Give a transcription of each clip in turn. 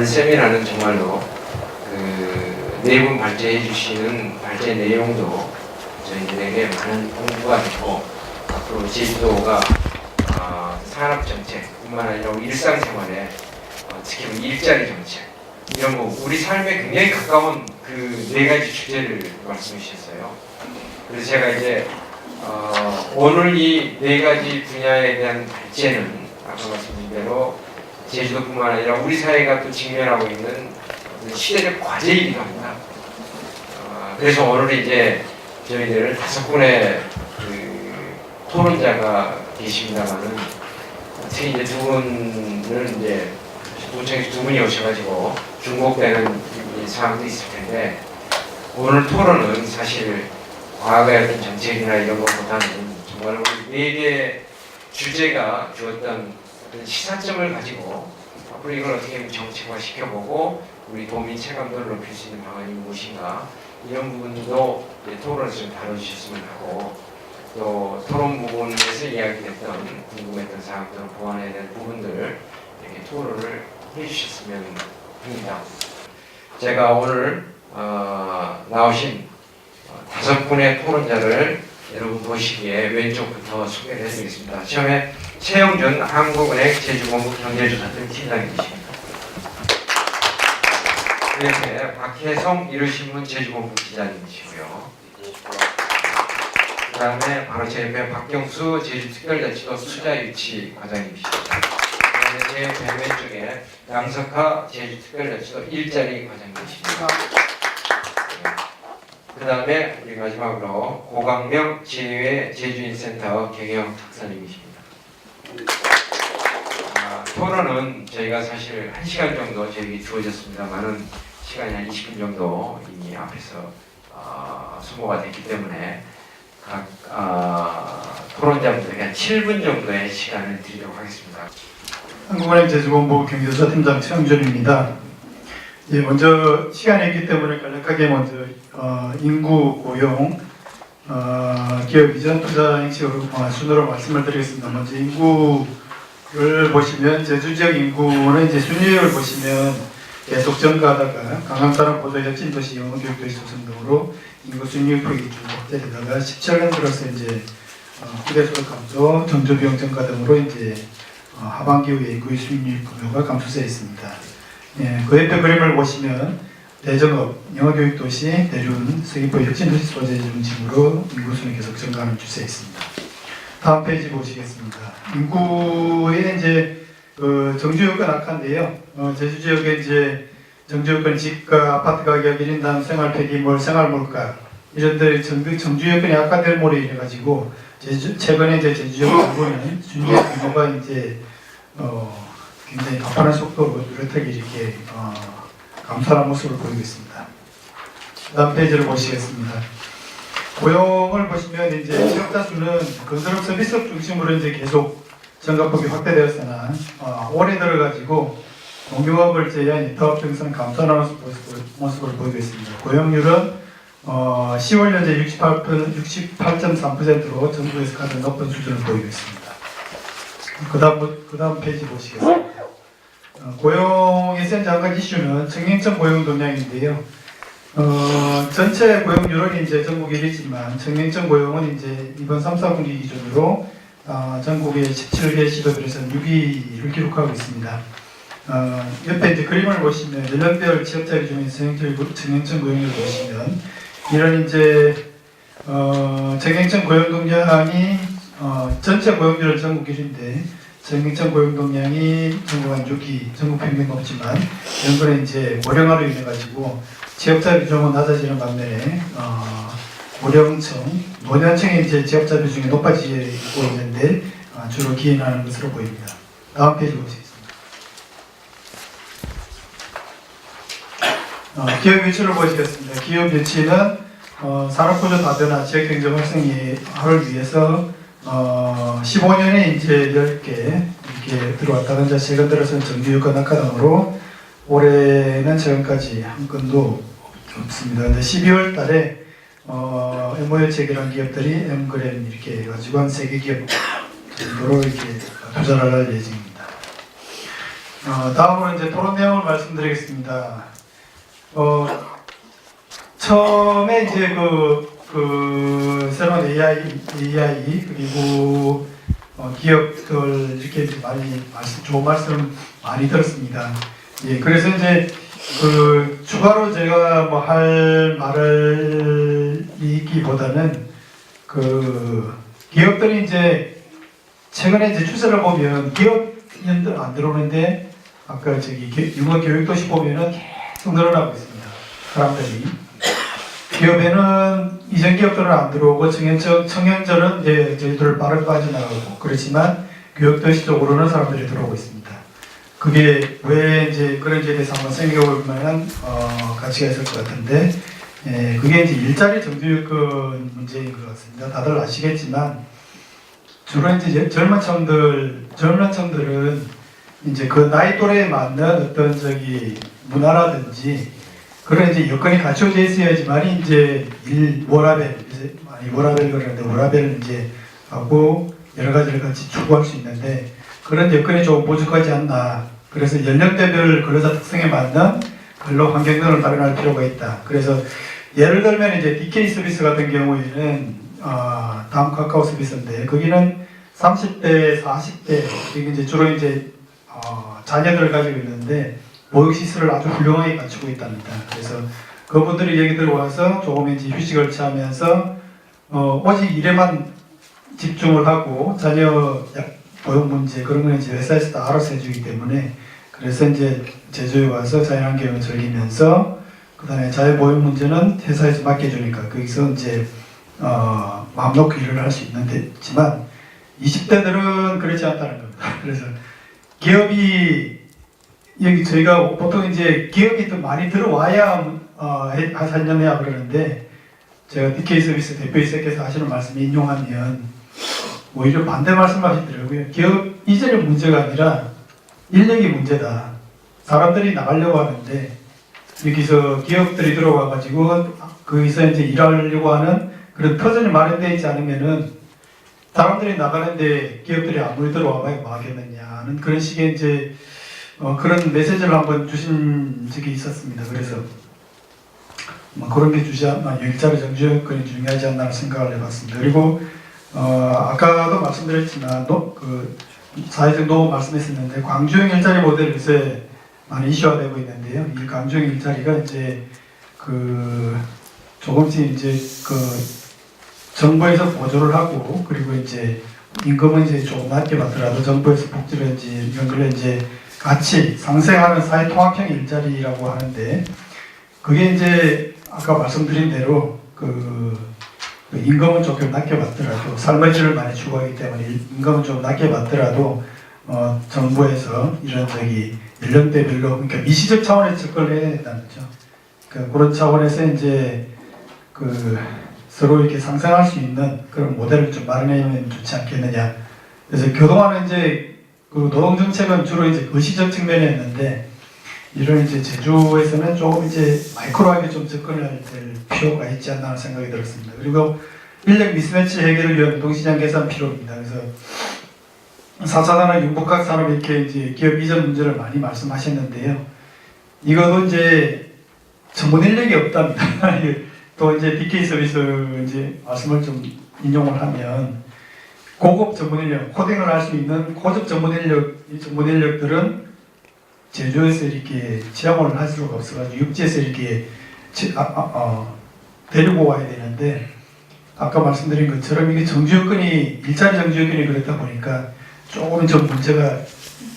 오늘 세미나는 정말로 그 내분 발제해 주시는 발제 내용도 저희들에게 많은 공부가 되고 앞으로 제주도가 산업정책뿐만 아니라 우리 일상생활에 특히 일자리 정책 이런 거 우리 삶에 굉장히 가까운 그 네 가지 주제를 말씀해 주셨어요. 그래서 제가 이제 오늘 이 네 가지 분야에 대한 발제는 아까 말씀드린 대로 제주도뿐만 아니라 우리 사회가 또 직면하고 있는 시대적 과제이기도 합니다. 그래서 오늘 이제 저희들 5분의 그 토론자가 계십니다만은 특히 이제 두 분은 이제 도청에서 두 분이 오셔가지고 중복되는 사항도 있을 텐데 오늘 토론은 사실 과거의 어떤 정책이나 이런 것보다는 정말 우리 네 개 주제가 주었던 어떤 시사점을 가지고 앞으로 이걸 어떻게 정책화 시켜보고 우리 도민 체감도를 높일 수 있는 방안이 무엇인가 이런 부분도 토론에서 좀 다뤄주셨으면 하고 또 토론 부분에서 이야기했던 궁금했던 사항들을 보완해야 될 부분들 이렇게 토론을 해주셨으면 합니다. 제가 오늘 나오신 5분의 토론자를 여러분 보시기에 왼쪽부터 소개를 해드리겠습니다. 처음에 최영준 한국은행 제주본부 경제조사팀 팀장님이십니다. 그다음에 박혜성 일요신문 제주본부 기자님이시고요. 그 다음에 바로 제 옆에 박경수 제주특별자치도 투자유치 과장님이십니다. 제 왼쪽에 양석하 제주특별자치도 일자리 과장님이십니다. 그 다음에 우리 마지막으로 고강명 진의회 제주인센터 경영 박사님이십니다. 토론은 저희가 사실 1시간 정도 저에게 주어졌습니다만은 시간이 한 20분 정도 이미 앞에서 소모가 됐기 때문에 각 토론자분들에게 한 7분 정도의 시간을 드리도록 하겠습니다. 한국은행 제주본부 경제조사팀장 최영준입니다. 먼저 시간이 있기 때문에 간략하게 먼저 인구, 고용, 기업 이전 투자 행식으로 순으로 말씀을 드리겠습니다. 먼저 인구를 보시면 제주 지역 인구는 이제 순위를 보시면 계속 증가하다가 강남사람 보도 혁신 도시 영어 교육 도시 조성 등으로 인구 순위 폭이 쭉 확대되다가 17년 들어서 이제 부대수급 감소, 정조 비용 증가 등으로 이제 하반기 후에 인구의 순위 규모가 감소세 있습니다. 그 옆에 그림을 보시면 대정업, 영어교육도시, 대륜, 서귀포 혁신도시 소재 중심으로 인구 수는 계속 증가하는 추세에 있습니다. 다음 페이지 보시겠습니다. 인구에 이제 정주 여건 악화인데요. 제주 지역에 이제 정주 여건 집가, 아파트 가격, 1인당 생활 폐기물, 생활 물가 이런 데 정주 여건이 악화됨으로 인해 가지고 최근에 이제 제주 지역 정부는 순위의 규모가 이제 굉장히 가파른 속도로 뚜렷하게 이렇게 감소하는 모습을 보이고 있습니다. 다음 페이지를 보시겠습니다. 고용을 보시면 이제 취업자 수는 건설업 서비스업 중심으로 이제 계속 증가폭이 확대되었으나 올해 들어가지고 공유업을 제외한 이타업 등선 감소하는 모습을 보이고 있습니다. 고용률은 10월 현재 68.3%로 전국에서 가장 높은 수준을 보이고 있습니다. 그 다음 페이지 보시겠습니다. 고용에서 이제 한 가지 이슈는 청년층 고용 동향인데요. 전체 고용률은 이제 전국 1위지만 청년층 고용은 이제 이번 3, 4분기 기준으로 전국의 17개 시도들에서 6위를 기록하고 있습니다. 옆에 이제 그림을 보시면 연령별 취업자 비중의 청년층 고용률을 보시면 이런 이제 청년층 고용 동향이 전체 고용률은 전국 1위인데 청년층 고용 동향이 전국 한 6위, 전국 평균 높지만 연간에 이제 고령화로 인해 가지고 취업자 비중은 낮아지는 반면에 고령층, 노년층의 이제 취업자 비중이 높아지고 있는데 주로 기인하는 것으로 보입니다. 다음 페이지 보시겠습니다. 기업 유치를 보시겠습니다. 기업 유치는 산업구조 다변화, 지역경제 활성화를 위해서 15년에 이제 10개 이렇게 들어왔다가 이제 최근 들어서는 정규유권 악화 등으로 올해는 최근까지 한 건도 없습니다. 근데 12월 달에 MOU 체결한 기업들이 엠그램 이렇게 해가지고 한 3개 기업 정도로 이렇게 투자를 할 예정입니다. 다음으로 이제 토론 내용을 말씀드리겠습니다. 처음에 이제 새로운 AI 그리고 기업들 이렇게 많이 좋은 말씀 많이 들었습니다. 예, 그래서 이제 추가로 제가 뭐 할 말을 있기보다는 기업들이 이제 최근에 이제 추세를 보면 기업인들 안 들어오는데 아까 육아 교육도시 보면은 계속 늘어나고 있습니다. 사람들이. 기업에는 이전 기업들은 안 들어오고 청년들은 이제 저희들 빠르게 빠져나가고 그렇지만 교육도시 쪽으로는 사람들이 들어오고 있습니다. 그게 왜 이제 그런지에 대해서 한번 생각해볼 만한 가치가 있을 것 같은데, 그게 이제 일자리 정규요건 문제인 것 같습니다. 다들 아시겠지만 주로 이제 젊은 층들은 이제 그 나이 또래에 맞는 어떤 문화라든지 그런 이제 여건이 갖춰져 있어야지만 이제 워라밸 그러는데 워라밸을 이제 하고 여러 가지를 같이 추구할 수 있는데 그런 여건이 조금 부족하지 않나. 그래서 연령대별 근로자 특성에 맞는 근로 환경 등을 마련할 필요가 있다. 그래서 예를 들면 이제 DK 서비스 같은 경우에는 다음 카카오 서비스인데 거기는 30대, 40대 이게 이제 주로 이제 자녀들을 가지고 있는데 보육시설을 아주 훌륭하게 갖추고 있답니다. 그래서 그분들이 여기 들어와서 조금 이제 휴식을 취하면서 오직 일에만 집중을 하고 자녀 보육 문제 그런 거는 이제 회사에서 다 알아서 해주기 때문에 그래서 이제 제주에 와서 자연환경을 즐기면서 그 다음에 자유보육 문제는 회사에서 맡겨주니까 거기서 이제 마음 놓고 일을 할 수 있는데지만 20대들은 그렇지 않다는 겁니다. 그래서 기업이 여기 저희가 보통 이제 기업이 더 많이 들어와야 살려내야 그러는데 제가 DK 서비스 대표이사께서 하시는 말씀 인용하면 오히려 반대 말씀하시더라고요. 기업 이전의 문제가 아니라 인력이 문제다. 사람들이 나가려고 하는데 여기서 기업들이 들어와가지고 거기서 이제 일하려고 하는 그런 터전이 마련되어 있지 않으면은 사람들이 나가는데 기업들이 아무리 들어와봐야 뭐 하겠느냐 하는 그런 식의 이제 그런 메시지를 한번 주신 적이 있었습니다. 그래서 뭐 그런 게 일자리 정규요건이 중요하지 않나 생각을 해봤습니다. 그리고 아까도 말씀드렸지만 사회적 노무 말씀했었는데 광주형 일자리 모델 요새 많이 이슈화되고 있는데요. 이 광주형 일자리가 이제 조금씩 이제 정부에서 보조를 하고 그리고 이제 임금은 이제 조금 낮게 받더라도 정부에서 복지를 이런 걸 이제 같이 상생하는 사회 통합형 일자리라고 하는데 그게 이제 아까 말씀드린 대로 임금은 조금 낮게 받더라도 삶의 질을 많이 추구하기 때문에 임금은 좀 낮게 받더라도 정부에서 이런 연령대별로 그러니까 미시적 차원에서 접근을 해야 된다는 거죠. 그러니까 그런 차원에서 이제 서로 이렇게 상생할 수 있는 그런 모델을 좀 마련하면 좋지 않겠느냐. 그래서 그동안은 이제 노동 정책은 주로 이제 거시적 측면이었는데 이런 이제 제주에서는 조금 이제 마이크로하게 좀 접근을 될 필요가 있지 않나 하는 생각이 들었습니다. 그리고 인력 미스매치 해결을 위한 노동시장 개선 필요입니다. 그래서 4차 산업, 융복합 산업 이렇게 이제 기업 이전 문제를 많이 말씀하셨는데요. 이것도 이제 전문 인력이 없답니다. 또 이제 DK 서비스 이제 말씀을 좀 인용을 하면 고급 전문 인력, 코딩을 할 수 있는 고급 전문 인력들은 제주에서 이렇게 채용을 할 수가 없어가지고 육지에서 이렇게 데리고 와야 되는데 아까 말씀드린 것처럼 이게 일자리 정규요건이 그렇다 보니까 조금 좀 문제가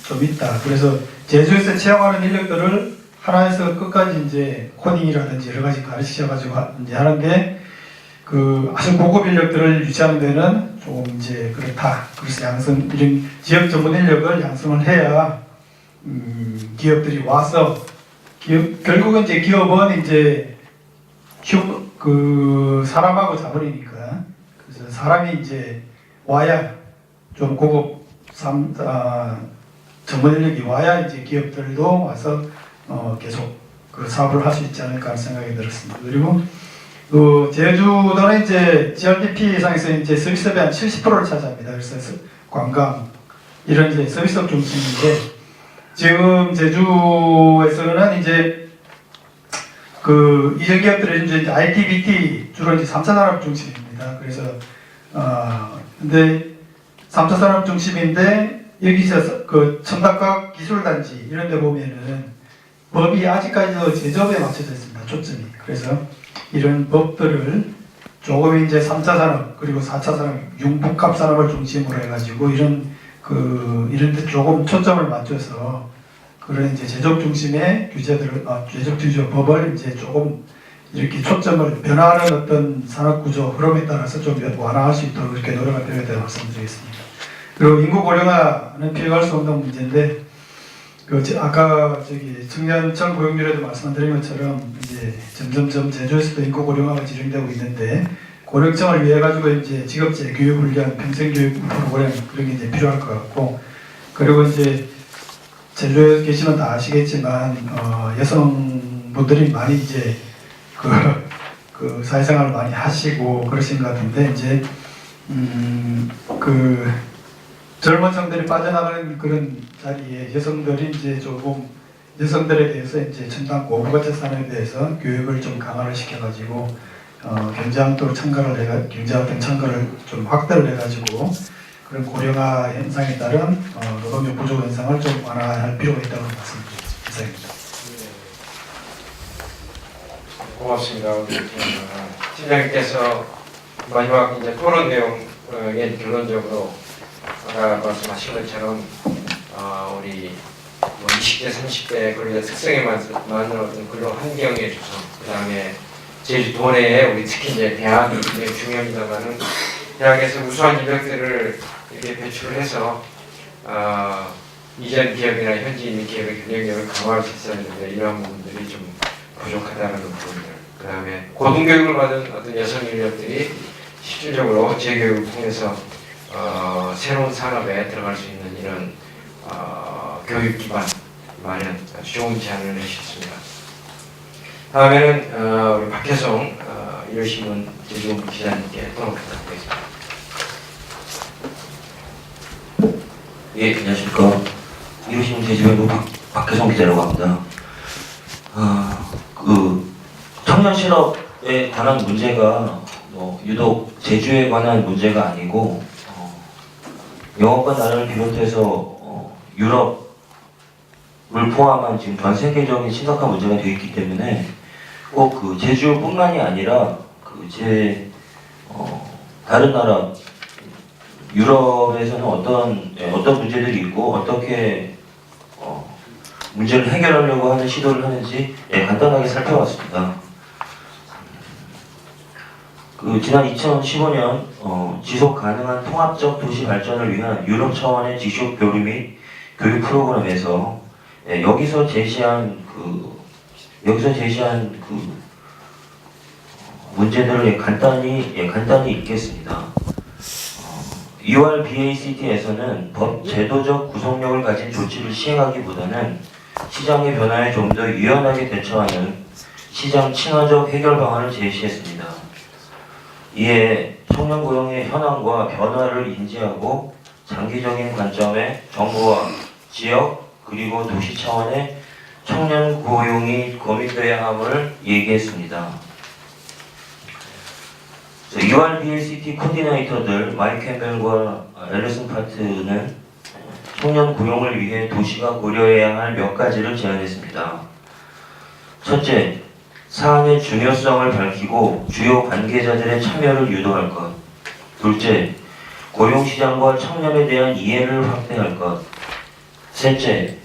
좀 있다. 그래서 제주에서 채용하는 인력들을 하나에서 끝까지 이제 코딩이라든지 여러 가지 가르치셔가지고 이제 하는데 아주 고급 인력들을 유치하는 데는 조금 이제 그렇다. 그래서 이런 지역 전문 인력을 양성을 해야 기업들이 와서 결국은 이제 기업은 이제 사람하고 자본이니까 그래서 사람이 이제 와야 좀 고급 전문 인력이 와야 이제 기업들도 와서 계속 사업을 할 수 있지 않을까 하는 생각이 들었습니다. 그리고 제주도는 이제 GRDP 상에서 이제 서비스업의 한 70%를 차지합니다. 그래서 관광 이런 이제 서비스업 중심인데 지금 제주에서는 이제 그 이전 기업들은 이제 IT, BT 주로 이제 3차 산업 중심입니다. 그래서 근데 3차 산업 중심인데 여기서 그 첨단과학 기술단지 이런 데 보면은 법이 아직까지도 제조업에 맞춰져 있습니다. 초점이. 그래서 이런 법들을 조금 이제 3차 산업 그리고 4차 산업 융복합 산업을 중심으로 해가지고 이런 데 조금 초점을 맞춰서 그런 이제 제조업 중심의 제조업 규제 법을 이제 조금 이렇게 초점을 변화하는 어떤 산업 구조 흐름에 따라서 좀 완화할 수 있도록 이렇게 노력할 필요가 있다고 말씀드리겠습니다. 그리고 인구 고령화는 피해갈 수 없는 문제인데 아까 청년층 고용률에도 말씀드린 것처럼 이제 점점점 제주에서도 인구 고령화가 진행되고 있는데 고령층을 위해 가지고 이제 직업제 교육 훈련, 평생 교육 프로그램 그런 게 이제 필요할 것 같고 그리고 이제 제주에 계시면 다 아시겠지만 여성분들이 많이 이제 그 사회생활을 많이 하시고 그러신 것 같은데 이제 그 젊은 층들이 빠져나가는 그런 자리에 여성들이 이제 조금 여성들에 대해서 이제 첨단 고부가치 산업에 대해서 교육을 좀 강화를 시켜가지고 경제활동 참가를 좀 확대를 해가지고 그런 고령화 현상에 따른 노동력 부족 현상을 좀 완화할 필요가 있다고 말씀드립니다. 이상입니다. 고맙습니다. 팀장님께서 마지막 이제 토론 내용에 결론적으로 아까 말씀하신 것처럼 우리 20대, 30대 근로자 특성에 맞는 어떤 근로 환경의 조성, 그 다음에 제주도 내에 우리 특히 이제 대학이 굉장히 중요합니다만은 대학에서 우수한 인력들을 이렇게 배출을 해서 이전 기업이나 현재 있는 기업의 경쟁력을 강화할 수 있어야 하는데 이러한 부분들이 좀 부족하다는 부분들. 그 다음에 고등교육을 받은 어떤 여성 인력들이 실질적으로 재교육을 통해서 새로운 산업에 들어갈 수 있는 이런 교육 기반 마련 아주 좋은 제안을 해주셨습니다. 다음에는 우리 박혜성 일요신문 제주본부 기자님께 토론 부탁드리겠습니다. 예, 안녕하십니까. 일요신문 제주본부 박혜성 기자라고 합니다. 청년 실업에 관한 문제가 유독 제주에 관한 문제가 아니고 영업과 나라를 비롯해서 유럽을 포함한 지금 전 세계적인 심각한 문제가 되어 있기 때문에 꼭 그 제주뿐만이 아니라 다른 나라 유럽에서는 어떤 문제들이 있고 어떻게 문제를 해결하려고 하는 시도를 하는지 간단하게 살펴봤습니다. 지난 2015년 지속 가능한 통합적 도시 발전을 위한 유럽 차원의 지속 교류 및 교육 프로그램에서 여기서 제시한 문제들을 간단히 읽겠습니다. URBACT에서는 법 제도적 구속력을 가진 조치를 시행하기보다는 시장의 변화에 좀 더 유연하게 대처하는 시장 친화적 해결 방안을 제시했습니다. 이에 청년 고용의 현황과 변화를 인지하고 장기적인 관점에 정부와 지역 그리고 도시 차원의 청년 고용이 고민돼야 함을 얘기했습니다. URBACT 코디네이터들 마이크 캠벨과 앨리슨 파트는 청년 고용을 위해 도시가 고려해야 할 몇 가지를 제안했습니다. 첫째, 사안의 중요성을 밝히고 주요 관계자들의 참여를 유도할 것. 둘째, 고용시장과 청년에 대한 이해를 확대할 것. 셋째,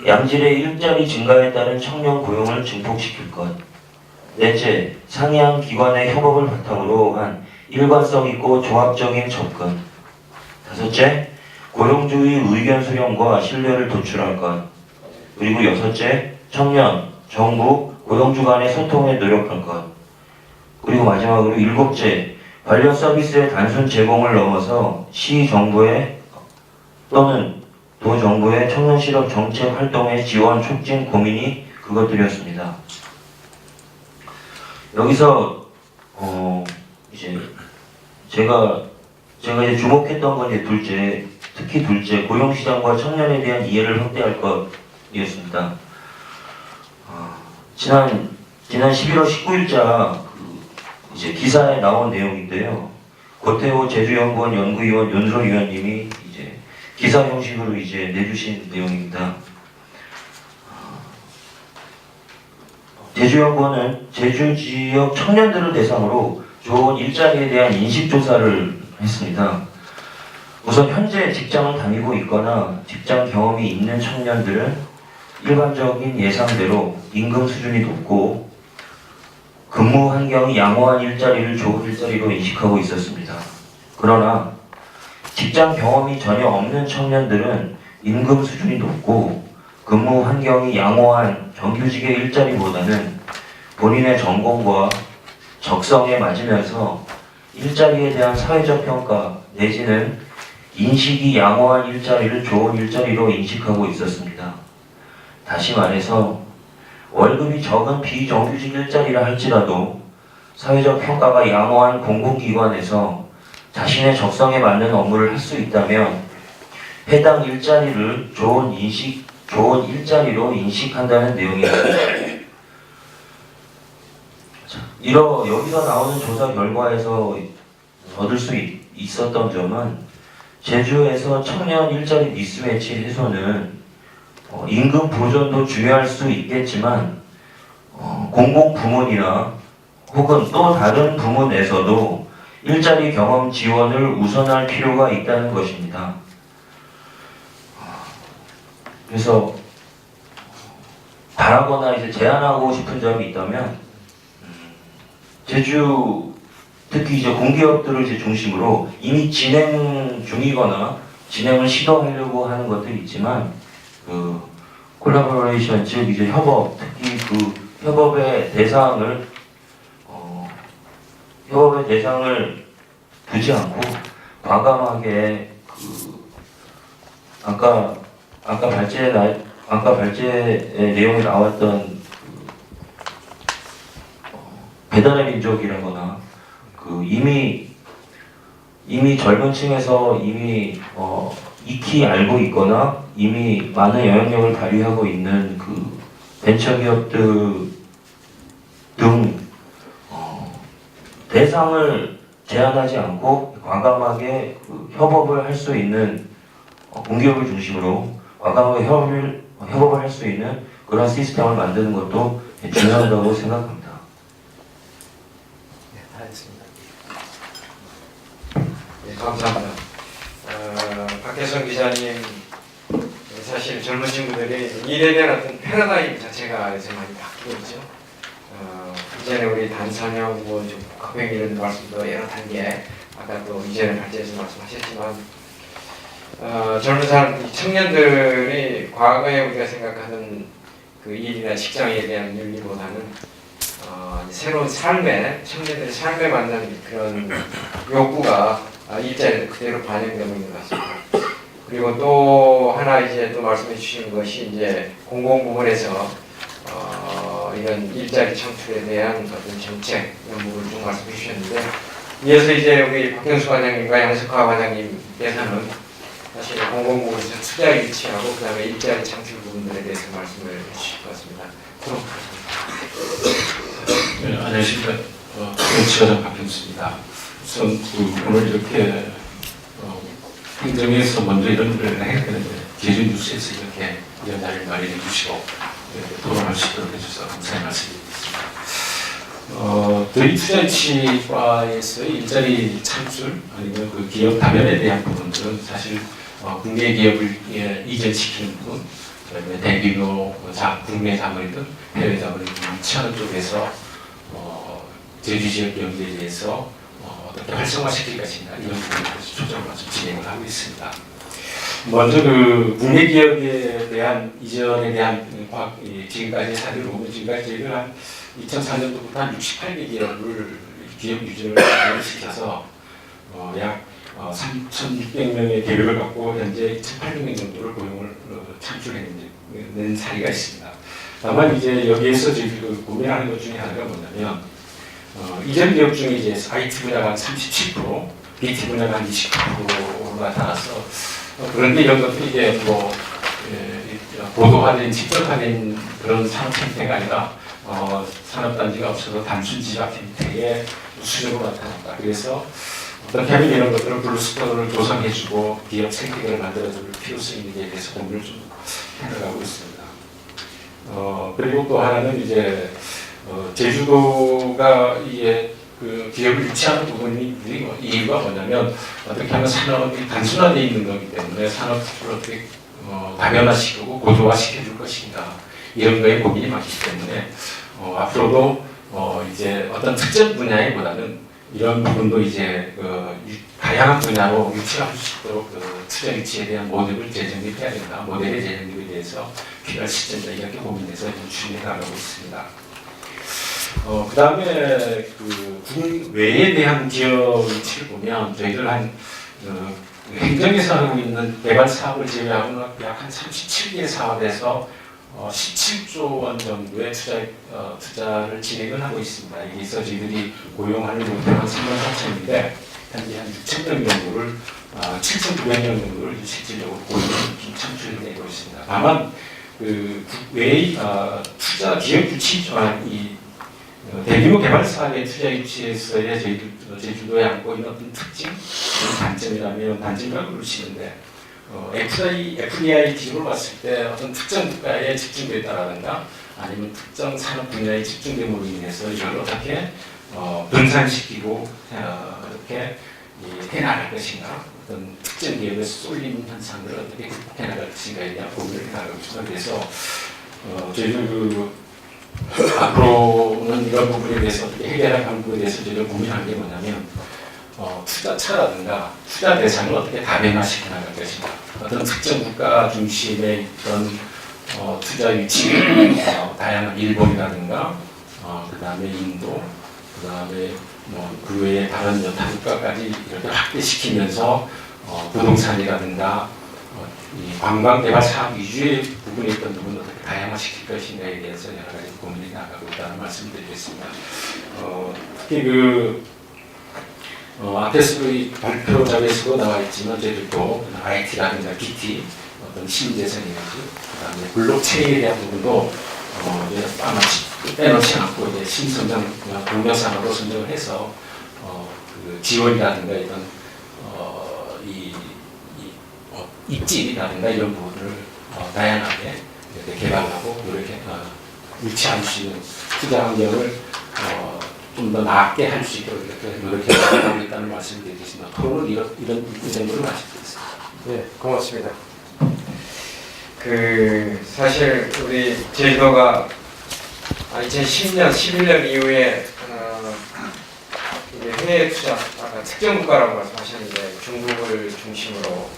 양질의 일자리 증가에 따른 청년 고용을 증폭시킬 것. 넷째, 상이한 기관의 협업을 바탕으로 한 일관성 있고 조합적인 접근. 다섯째, 고용주의 의견 수렴과 신뢰를 도출할 것. 그리고 여섯째, 청년, 정부, 고용주 간의 소통에 노력할 것. 그리고 마지막으로 일곱째, 관련 서비스의 단순 제공을 넘어서 시 정부의 또는 도 정부의 청년 실업 정책 활동의 지원 촉진 고민이 그것들이었습니다. 여기서 이제 제가 이제 주목했던 건 이제 특히 둘째 고용시장과 청년에 대한 이해를 확대할 것 내용이었습니다. 지난 11월 19일자 이제 기사에 나온 내용인데요. 고태호 제주연구원 연구위원 윤설 위원님이 이제 기사 형식으로 이제 내주신 내용입니다. 제주연구원은 제주 지역 청년들을 대상으로 좋은 일자리에 대한 인식 조사를 했습니다. 우선 현재 직장을 다니고 있거나 직장 경험이 있는 청년들은 일반적인 예상대로 임금 수준이 높고 근무 환경이 양호한 일자리를 좋은 일자리로 인식하고 있었습니다. 그러나 직장 경험이 전혀 없는 청년들은 임금 수준이 높고 근무 환경이 양호한 정규직의 일자리보다는 본인의 전공과 적성에 맞으면서 일자리에 대한 사회적 평가 내지는 인식이 양호한 일자리를 좋은 일자리로 인식하고 있었습니다. 다시 말해서 월급이 적은 비정규직 일자리라 할지라도 사회적 평가가 양호한 공공기관에서 자신의 적성에 맞는 업무를 할 수 있다면 해당 일자리를 좋은 일자리로 인식한다는 내용입니다. 여기서 나오는 조사 결과에서 얻을 수 있었던 점은 제주에서 청년 일자리 미스매치 해소는 임금 보존도 중요할 수 있겠지만 공공 부문이나 혹은 또 다른 부문에서도 일자리 경험 지원을 우선할 필요가 있다는 것입니다. 그래서 바라거나 이제 제안하고 싶은 점이 있다면 제주 특히 이제 공기업들을 이제 중심으로 이미 진행 중이거나 진행을 시도하려고 하는 것들이 있지만 콜라보레이션 즉 이제 협업 특히 협업의 대상을 두지 않고 과감하게 아까 발제의 내용이 나왔던 배달의 민족이라거나 이미 젊은 층에서 이미 익히 알고 있거나 이미 많은 영향력을 발휘하고 있는 벤처기업들 등 대상을 제한하지 않고 과감하게 협업을 할 수 있는 공기업을 중심으로 과감하게 협업을 할 수 있는 그런 시스템을 만드는 것도 중요하다고 생각합니다. 네, 알겠습니다. 네, 감사합니다. 박혜선 기자님, 사실 젊은 친구들이 일에 대한 어떤 패러다임 자체가 요새 많이 바뀌고 있죠. 이전에 우리 단선형, 복합형 이런 말씀도 여러 단계, 아까 또 이전에 발제해서 말씀하셨지만, 젊은 사람, 청년들이 과거에 우리가 생각하는 그 일이나 직장에 대한 윤리보다는 새로운 청년들의 삶에 맞는 그런 욕구가 일자리에 그대로 반영되고 있는 것 같습니다. 그리고 또 하나 이제 또 말씀해 주신 것이 이제 공공부문에서 이런 일자리 창출에 대한 어떤 정책 이런 부분을 좀 말씀해 주셨는데, 이어서 이제 우리 박경수 과장님과 양석화 과장님께서는 사실 공공부문에서 투자 유치하고 그다음에 일자리 창출 부분들에 대해서 말씀을 해주실 것 같습니다. 네, 안녕하십니까. 정치과장 박경수입니다. 우선 오늘 이렇게 행정에서 먼저 이런 일을 했는데 제주 뉴스에서 이렇게 연락을 마련해 주시고 토론할 수 있도록 해주셔서 감사의 말씀드리겠습니다. 저희 투자유치과에서 일자리 창출 아니면 기업 다변에 대한 부분들은 사실 국내 기업을 이전시키는 부분, 그다음에 대규모 국내 자본이든 해외 자본이든 유치하는 쪽에서 제주 지역 경제에 대해서 어떻게 활성화시킬 것인가 이런 부분에 대해서 초점을 맞춰 진행을 하고 있습니다. 먼저 국내 기업에 대한 이전에 대한 지금까지 사례를 보면 지금까지 저희가 한 2004년도부터 한 68개 기업을 기업 유전을 시켜서 약 3,600명의 계획을 갖고 현재 2,800명 정도를 고용을 창출해낸 사례가 있습니다. 다만 이제 여기에서 지금 고민하는 것 중에 하나가 뭐냐면 이전 기업 중에 이제 IT 분야가 한 37%, BT 분야가 한 29%가 나와서 그런데 이런 것들이 이제 고도화된 직접화된 그런 산업 형태가 아니라 산업단지가 없어서 단순 지역 형태의 수준으로 나타난다. 그래서 어떻게 하면 이런 것들을 블루스터를 조성해주고 기업 생태계를 만들어줄 필요성이 있는지에 대해서 고민을 좀 해나가고 있습니다. 그리고 또 하나는 이제 제주도가 이게 그 기업을 유치하는 부분이 이유가 뭐냐면 어떻게 하면 산업이 단순화되어 있는 거기 때문에 산업을 어떻게 다변화시키고 고도화시켜줄 것인가 이런 거에 고민이 많기 때문에 앞으로도 이제 어떤 특정 분야보다는 이런 부분도 이제 다양한 분야로 유치할 수 있도록 투자 유치에 대한 모델을 재정립해야 된다. 모델의 재정립에 대해서 필요한 시점이다 이렇게 고민해서 추진해 나가고 있습니다. 그 다음에 국외에 대한 기업 위치를 보면 저희들 행정에서 하고 있는 개발 사업을 제외하고는 약 한 37개의 사업에서 17조 원 정도의 투자를 진행을 하고 있습니다. 여기서 저희들이 고용하는 목표는 한 3만 4천인데 현재 한 6천 명 정도를 7,900명 정도를 실질적으로 고용을 창출해내고 있습니다. 다만 국외의 투자 기업 유치 대규모 개발 사업의 투자 유치에서의 제주도에 안고 있는 어떤 특징, 단점이라면 단점이라고 부르시는데 FDI 기준으로 봤을 때 어떤 특정 국가에 집중되다라든가 아니면 특정 산업 분야에 집중됨으로 인해서 이걸 어떻게 분산시키고 이렇게 해나갈 것인가 어떤 특정 기업에 쏠리는 현상들을 어떻게 극복해나갈 것인가에 대한 고민을 해나가고 있습니다. 그래서 저희들 앞으로는 이런 부분에 대해서 어떻게 해결할 방법에 대해서 저희가 고민하는 게 뭐냐면 투자처라든가 투자 대상을 어떻게 다변화시켜 나갈 것인가 어떤 특정 국가 중심의 그런 투자 유치 다양한 일본이라든가 그 다음에 인도 그 다음에 그 외에 다른 여타 국가까지 이렇게 확대시키면서 부동산이라든가 이 관광 개발 사업 위주의 부분에 있던 부분을 어떻게 다양화시킬 것인가에 대해서 여러 가지 고민이 나가고 있다는 말씀드리겠습니다. 특히 앞에서 발표 자료에서도 나와 있지만 저희들도 IT라든가 BT, 어떤 신재생에너지, 그다음에 블록체인에 대한 부분도 아마 빼놓지 않고 이제 신성장 동력산업으로 선정을 해서 지원이라든가 이런 입지라든가 이런 부분을 다양하게 이렇게 개발하고 이렇게 유치할 수 있는 투자 환경을 좀 더 나게 할 수 있도록 이렇게 노력해 나가고 있다는 말씀을 드리겠습니다. 토론은 이 정도로 마치겠습니다. 네, 고맙습니다. 사실 우리 제주도가 2010년, 11년 이후에 이제 해외 투자, 아까 특정 국가라고 말씀하셨는데 중국을 중심으로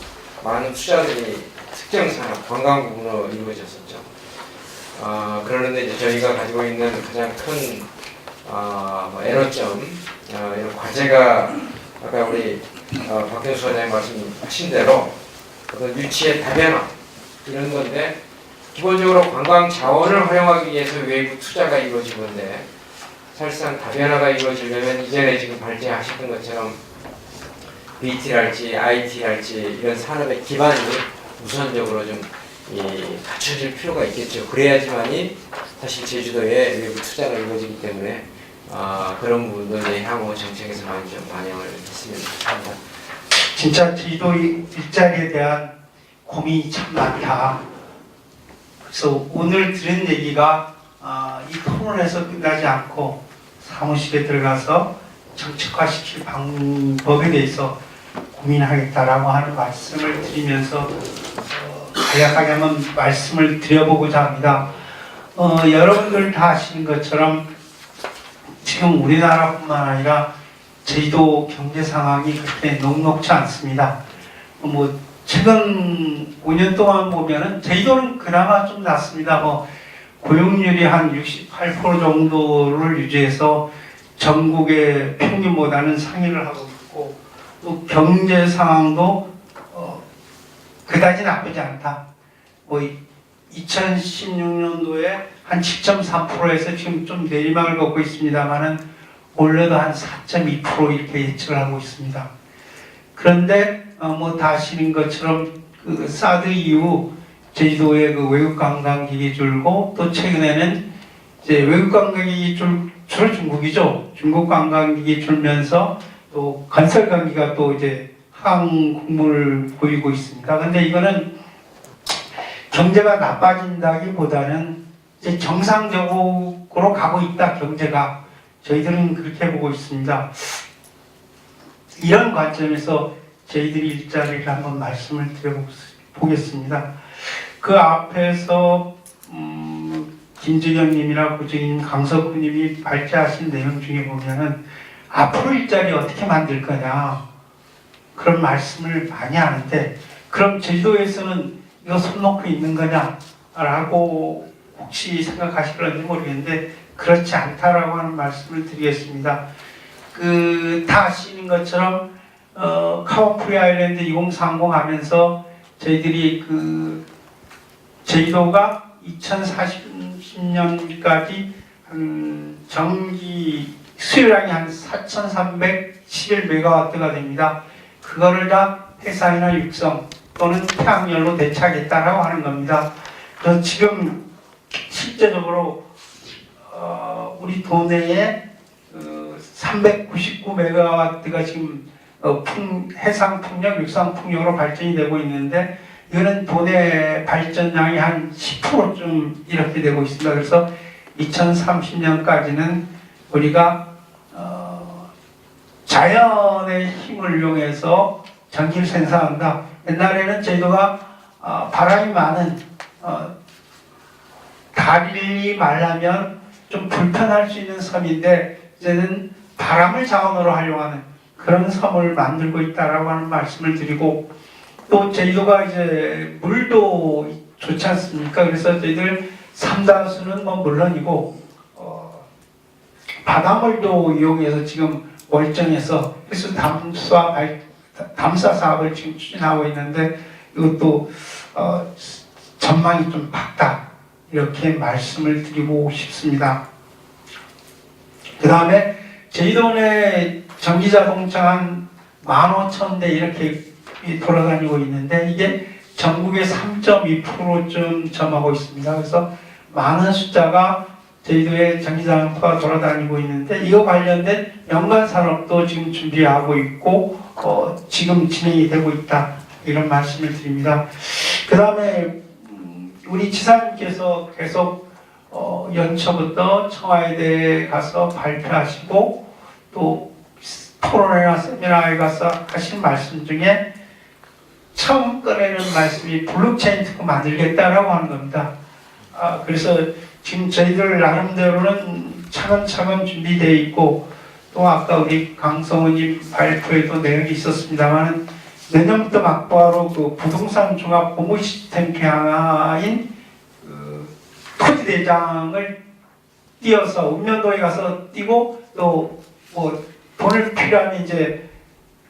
많은 투자들이 특정 산업, 관광 부문으로 이루어졌었죠. 그런데 이제 저희가 가지고 있는 가장 큰 에러점, 이런 과제가 아까 우리 박 교수 원장님 말씀하신 대로 어떤 유치의 다변화 이런 건데 기본적으로 관광 자원을 활용하기 위해서 외부 투자가 이루어지는데 사실상 다변화가 이루어지려면 이전에 지금 발제하셨던 것처럼 BT랄지 IT랄지 이런 산업의 기반이 우선적으로 좀 갖춰질 필요가 있겠죠. 그래야지만이 사실 제주도에 외부 투자가 이루어지기 때문에 그런 부분도 이제 향후 정책에서 많이 좀 반영을 했으면 좋겠습니다. 진짜 제주도 일자리에 대한 고민이 참 많다. 그래서 오늘 들은 얘기가 이 토론에서 끝나지 않고 사무실에 들어가서 정책화시킬 방법에 대해서 고민하겠다라고 하는 말씀을 드리면서 간략하게 한번 말씀을 드려보고자 합니다. 여러분들 다 아시는 것처럼 지금 우리나라뿐만 아니라 제주도 경제 상황이 그렇게 녹록지 않습니다. 최근 5년 동안 보면은 제주도는 그나마 좀 낫습니다. 고용률이 한 68% 정도를 유지해서 전국의 평균보다는 상위를 하고 있고 또 경제 상황도 그다지 나쁘지 않다. 2016년도에 한 7.4%에서 지금 좀 내리막을 걷고 있습니다만은 올해도 한 4.2% 이렇게 예측을 하고 있습니다. 그런데 다 아시는 것처럼 사드 이후 제주도의 그 외국 관광객이 줄고 또 최근에는 이제 외국 관광객이 주로 중국이죠. 중국 관광객이 줄면서 또 건설 경기가 또 이제 하강국물을 보이고 있습니다. 근데 이거는 경제가 나빠진다기보다는 이제 정상적으로 가고 있다, 경제가. 저희들은 그렇게 보고 있습니다. 이런 관점에서 저희들이 일자리를 한번 말씀을 드려보겠습니다. 그 앞에서 김주경님이나 구정님, 강석구님이 발제하신 내용 중에 보면은 앞으로 일자리 어떻게 만들 거냐 그런 말씀을 많이 하는데, 그럼 제주도에서는 이거 손 놓고 있는 거냐라고 혹시 생각하실런지 모르겠는데 그렇지 않다라고 하는 말씀을 드리겠습니다. 다 아시는 것처럼 카운프리 아일랜드 2030 하면서 저희들이 제주도가 2040년까지 전기 수요량이 한 4,311메가와트가 됩니다. 그거를 다 해상이나 육성 또는 태양열로 대체하겠다라고 하는 겁니다. 그래서 지금 실제적으로 우리 도내에 399메가와트가 지금 해상 풍력, 육상 풍력으로 발전이 되고 있는데, 이거는 도내 발전량이 한 10%쯤 이렇게 되고 있습니다. 그래서 2030년까지는 우리가 자연의 힘을 이용해서 전기를 생산한다. 옛날에는 제주도가 바람이 많은 다리를 말라면 좀 불편할 수 있는 섬인데, 이제는 바람을 자원으로 활용하는 그런 섬을 만들고 있다라고 하는 말씀을 드리고, 또 제주도가 이제 물도 좋지 않습니까? 그래서 저희들 삼다수는 뭐 물론이고 바닷물도 이용해서 지금 월정에서 그래서 담사 사업을 지금 추진하고 있는데, 이것도 전망이 좀 밝다 이렇게 말씀을 드리고 싶습니다. 그 다음에 제주도 내 전기자동차 한 15,000대 이렇게 돌아다니고 있는데, 이게 전국의 3.2%쯤 점하고 있습니다. 그래서 많은 숫자가 제주도에 전기자동차가 돌아다니고 있는데, 이거 관련된 연관 산업도 지금 준비하고 있고 지금 진행이 되고 있다 이런 말씀을 드립니다. 그 다음에 우리 지사님께서 계속 연초부터 청와대에 가서 발표하시고 또 토론회나 세미나에 가서 하신 말씀 중에 처음 꺼내는 말씀이 블록체인 특구 만들겠다라고 하는 겁니다. 그래서 지금 저희들 나름대로는 차근차근 준비되어 있고, 또 아까 우리 강성우님 발표에도 내용이 있었습니다만 내년부터 막바로 그 부동산 종합 공급 시스템 개항인 토지대장을 띄어서 읍면동에 가서 띄고, 또 뭐 돈을 필요하면 이제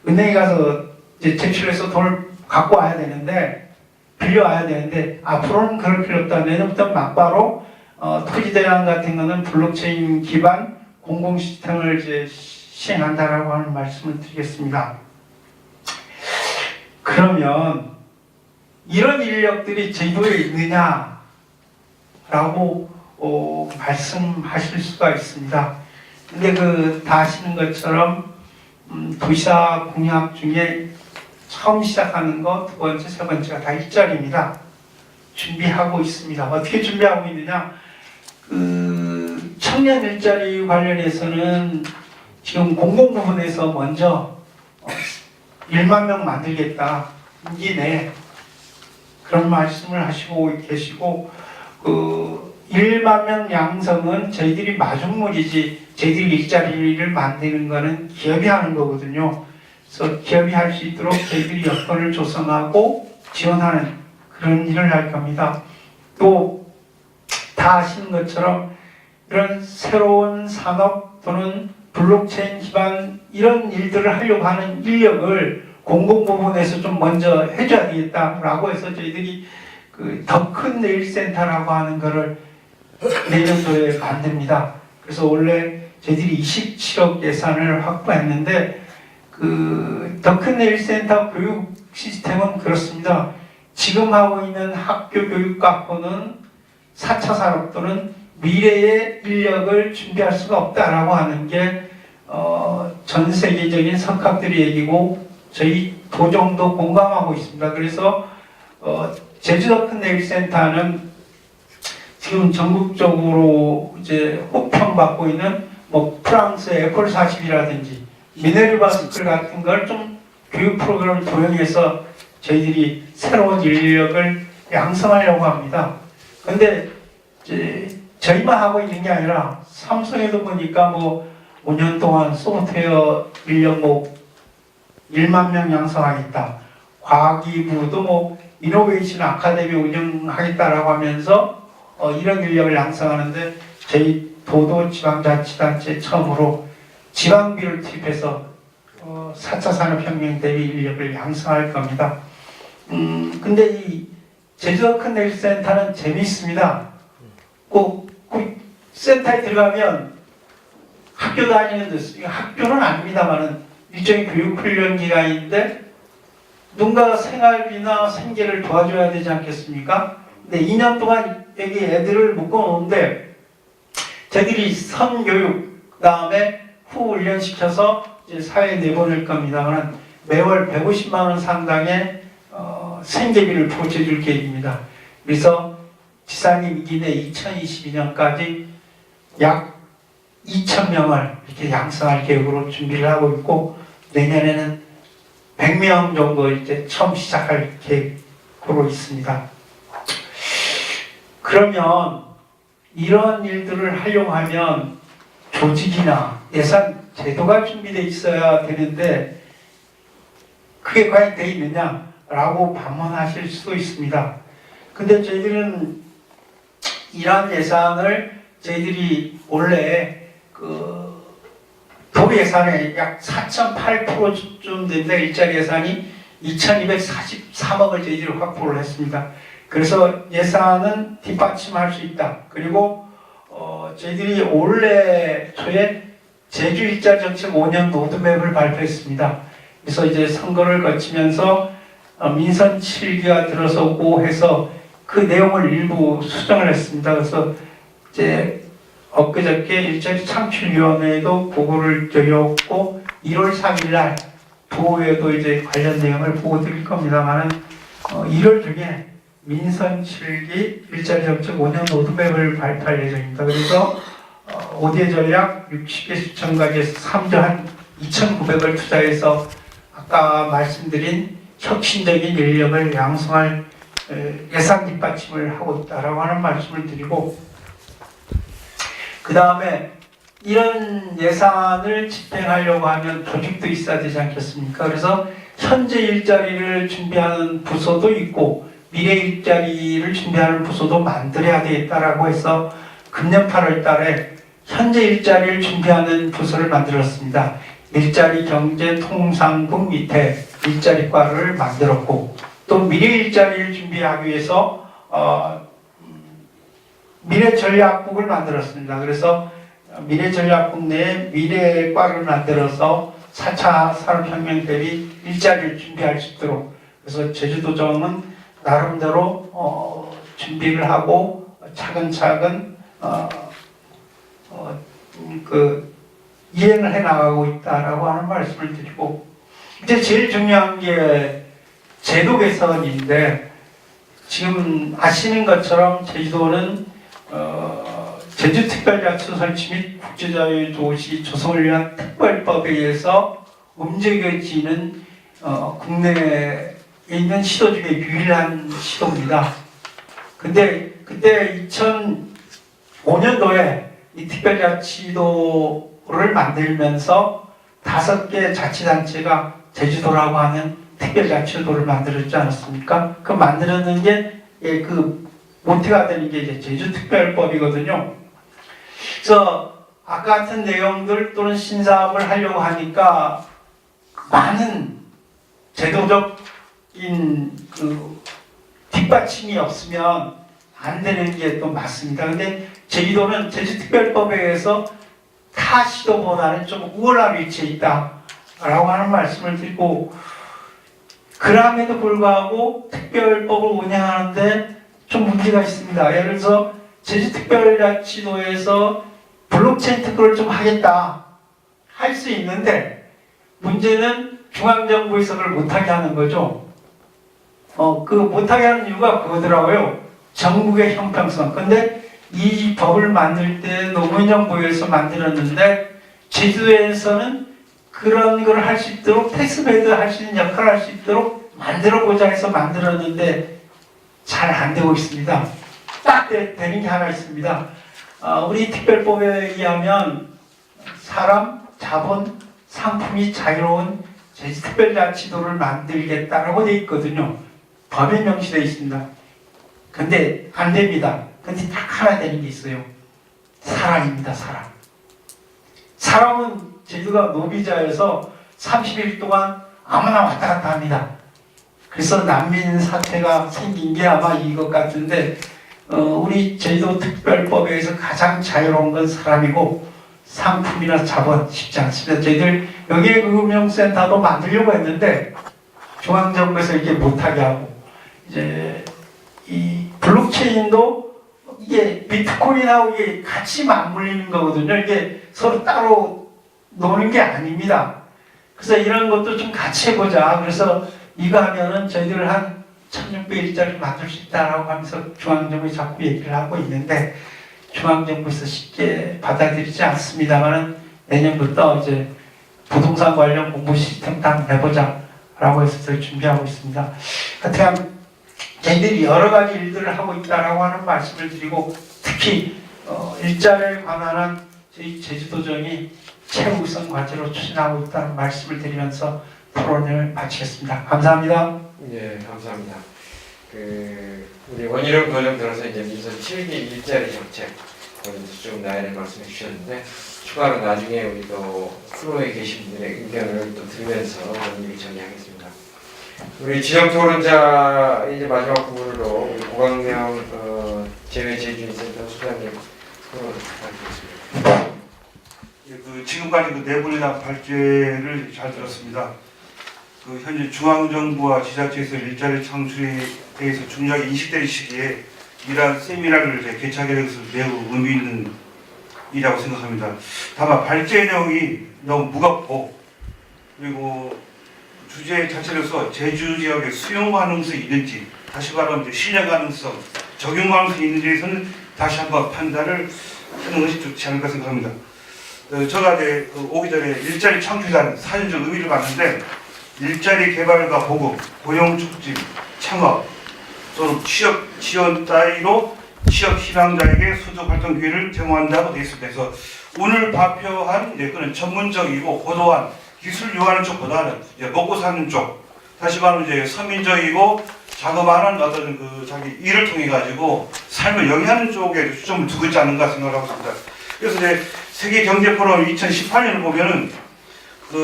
은행에 가서 이제 제출해서 돈을 갖고 와야 되는데, 빌려와야 되는데, 앞으로는 그럴 필요 없다. 내년부터 막바로 토지대장 같은 거는 블록체인 기반 공공 시스템을 이제 시행한다라고 하는 말씀을 드리겠습니다. 그러면 이런 인력들이 제주도에 있느냐라고 말씀하실 수가 있습니다. 근데 다 아시는 것처럼 도시사 공약 중에 처음 시작하는 거, 두 번째, 세 번째가 다 일자리입니다. 준비하고 있습니다. 어떻게 준비하고 있느냐? 청년 일자리 관련해서는 지금 공공 부분에서 먼저 1만 명 만들겠다, 임기 내에 그런 말씀을 하시고 계시고, 1만 명 양성은 저희들이 마중물이지, 저희들이 일자리를 만드는 거는 기업이 하는 거거든요. 그래서 기업이 할 수 있도록 저희들이 여건을 조성하고 지원하는 그런 일을 할 겁니다. 또 다 아시는 것처럼 이런 새로운 산업 또는 블록체인 기반 이런 일들을 하려고 하는 인력을 공공 부분에서 좀 먼저 해줘야 되겠다라고 해서 저희들이 더 큰 내일센터라고 하는 거를 내년도에 만듭니다. 그래서 원래 저희들이 27억 예산을 확보했는데, 더 큰 내일센터 교육 시스템은 그렇습니다. 지금 하고 있는 학교 교육과학부는 4차 산업도는 미래의 인력을 준비할 수가 없다라고 하는 게 전 세계적인 석학들의 얘기고 저희 도정도 공감하고 있습니다. 그래서 제주도 큰내일센터는 지금 전국적으로 이제 호평받고 있는 뭐 프랑스의 애플 40이라든지 미네르바 스쿨 같은 걸 좀 교육 프로그램을 도용해서 저희들이 새로운 인력을 양성하려고 합니다. 근데 저희만 하고 있는 게 아니라 삼성에도 보니까 뭐 5년 동안 소프트웨어 인력 뭐 1만 명 양성하겠다. 과기부도 뭐 이노베이션 아카데미 운영하겠다라고 하면서 이런 인력을 양성하는데 저희 도도 지방자치단체 처음으로 지방비를 투입해서 4차 산업혁명 대비 인력을 양성할 겁니다. 근데 이 제주도 큰내일센터는 재미있습니다. 꼭 센터에 들어가면 학교 다니는 데 학교는 아닙니다만은 일종의 교육훈련 기간인데 누군가 생활비나 생계를 도와줘야 되지 않겠습니까? 근데 2년 동안 여기 애들을 묶어놓는데 저희들이 선교육 그다음에 후훈련시켜서 이제 사회에 내보낼 겁니다만 매월 150만 원 상당의 생계비를 보태줄 계획입니다. 그래서 지사님 이기내 2022년까지 약 2,000명을 이렇게 양성할 계획으로 준비를 하고 있고 내년에는 100명 정도 이제 처음 시작할 계획으로 있습니다. 그러면 이런 일들을 하려고 하면 조직이나 예산 제도가 준비되어 있어야 되는데 그게 과연 되어 있느냐라고 반문하실 수도 있습니다. 근데 저희들은 이러한 예산을 저희들이 원래 도 예산의 약 4.8%쯤 됩니다. 일자리 예산이 2,243억을 저희들이 확보를 했습니다. 그래서 예산은 뒷받침할 수 있다. 그리고 저희들이 올해 초에 제주 일자리 정책 5년 로드맵을 발표했습니다. 그래서 이제 선거를 거치면서 민선 7기가 들어서고 해서 그 내용을 일부 수정을 했습니다. 그래서 이제 엊그저께 일자리 창출위원회에도 보고를 드렸고 1월 3일날 도에도 이제 관련 내용을 보고 드릴 겁니다만은 1월 중에 민선 7기 일자리 정책 5년 로드맵을 발표할 예정입니다. 그래서 ODA 전략 60개 시청각에서 3조 한 2,900을 투자해서 아까 말씀드린 혁신적인 인력을 양성할 예산 뒷받침을 하고 있다라고 하는 말씀을 드리고 그 다음에 이런 예산을 집행하려고 하면 조직도 있어야 되지 않겠습니까? 그래서 현재 일자리를 준비하는 부서도 있고 미래 일자리를 준비하는 부서도 만들어야 되겠다라고 해서 금년 8월 달에 현재 일자리를 준비하는 부서를 만들었습니다. 일자리 경제 통상국 밑에 일자리과를 만들었고 또 미래 일자리를 준비하기 위해서 미래 전략국을 만들었습니다. 그래서 미래 전략국 내에 미래과를 만들어서 4차 산업혁명 대비 일자리를 준비할 수 있도록 그래서 제주도정은 나름대로 준비를 하고 차근차근 이행을 해나가고 있다라고 하는 말씀을 드리고 이제 제일 중요한 게 제도 개선인데 지금 아시는 것처럼 제주도는 제주특별자치 설치 및 국제자유도시 조성을 위한 특별법에 의해서 움직여지는 국내에 있는 시도 중에 유일한 시도입니다. 근데 그때 2005년도에 이 특별자치도를 만들면서 5개 자치단체가 제주도라고 하는 특별자치도를 만들었지 않았습니까? 그 만들었는 게 그 모티가 되는 게 이제 제주특별법이거든요. 그래서 아까 같은 내용들 또는 신사업을 하려고 하니까 많은 제도적인 그 뒷받침이 없으면 안 되는 게 또 맞습니다. 근데 제주도는 제주특별법에 의해서 타 시도보다는 좀 우월한 위치에 있다라고 하는 말씀을 드리고 그럼에도 불구하고 특별법을 운영하는데 좀 문제가 있습니다. 예를 들어서 제주특별자치도에서 블록체인 특허를 좀 하겠다 할 수 있는데 문제는 중앙정부에서 그걸 못하게 하는 거죠. 그 못하게 하는 이유가 그거더라고요. 전국의 형평성. 근데 이 법을 만들 때 노무현 정부에서 만들었는데 제주도에서는 그런 걸 할 수 있도록 텍스베드 할 수 있는 역할을 할 수 있도록 만들어보자 해서 만들었는데 잘 안 되고 있습니다. 딱 되는 게 하나 있습니다. 우리 특별법에 의하면 사람, 자본, 상품이 자유로운 제주특별자치도를 만들겠다라고 되어 있거든요. 법에 명시되어 있습니다. 근데 안 됩니다. 근데 딱 하나 되는 게 있어요. 사람입니다. 사람. 사람은 제주가 노비자여서 30일 동안 아무나 왔다 갔다 합니다. 그래서 난민 사태가 생긴 게 아마 이것 같은데 우리 제주도 특별법에서 가장 자유로운 건 사람이고 상품이나 자본 쉽지 않습니다. 저희들 영예금융센터도 만들려고 했는데 중앙정부에서 이게 못하게 하고 이제 이 블록체인도 이게 비트코인하고 이게 같이 맞물리는 거거든요. 이게 서로 따로 노는 게 아닙니다. 그래서 이런 것도 좀 같이 해보자. 그래서 이거 하면은 저희들 한 1600일짜리 만들 수 있다라고 하면서 중앙정부에 자꾸 얘기를 하고 있는데 중앙정부에서 쉽게 받아들이지 않습니다만은 내년부터 이제 부동산 관련 공부 시스템 다 내보자라고 해서 저희 준비하고 있습니다. 하여튼 저희들이 여러 가지 일들을 하고 있다라고 하는 말씀을 드리고 특히 일자리에 관한 저희 제주도정이 최우선 과제로 추진하고 있다는 말씀을 드리면서 토론을 마치겠습니다. 감사합니다. 네, 감사합니다. 우리 원희룡 도정 들어서 이제 민선 7기 일자리 정책 좀 나열을 말씀해 주셨는데 추가로 나중에 우리 또 플로에 계신 분들의 의견을 또 들으면서 논의를 정리하겠습니다. 우리 지역 토론자 이제 마지막 부분으로 우리 고강명 재외제주인센터 수장님 토론 부탁드리겠습니다. 지금까지 네 분이나 발제를 잘 들었습니다. 현재 중앙정부와 지자체에서 일자리 창출에 대해서 중요하게 인식될 시기에 이러한 세미나를 개최하게 된 것은 매우 의미 있는 일이라고 생각합니다. 다만 발제 내용이 너무 무겁고 그리고 주제 자체로서 제주 지역의 수용 가능성이 있는지 다시 말하면 신뢰 가능성, 적용 가능성이 있는지에서는 다시 한번 판단을 하는 것이 좋지 않을까 생각합니다. 제가 이제 오기 전에 일자리 창출에 대한 사전적 의미를 봤는데 일자리 개발과 보급, 고용 촉진, 창업, 또는 취업 지원 따위로 취업 희망자에게 소득 활동 기회를 제공한다고 되어 있습니다. 그래서 오늘 발표한 그런 전문적이고 고도한 기술 요하는 쪽보다는 먹고 사는 쪽, 다시 말하면 이제 서민적이고 자그마한 어떤 자기 일을 통해 가지고 삶을 영위하는 쪽에 초점을 두고 있지 않은가 생각을 하고 있습니다. 그래서 이제 세계 경제 포럼 2018년을 보면은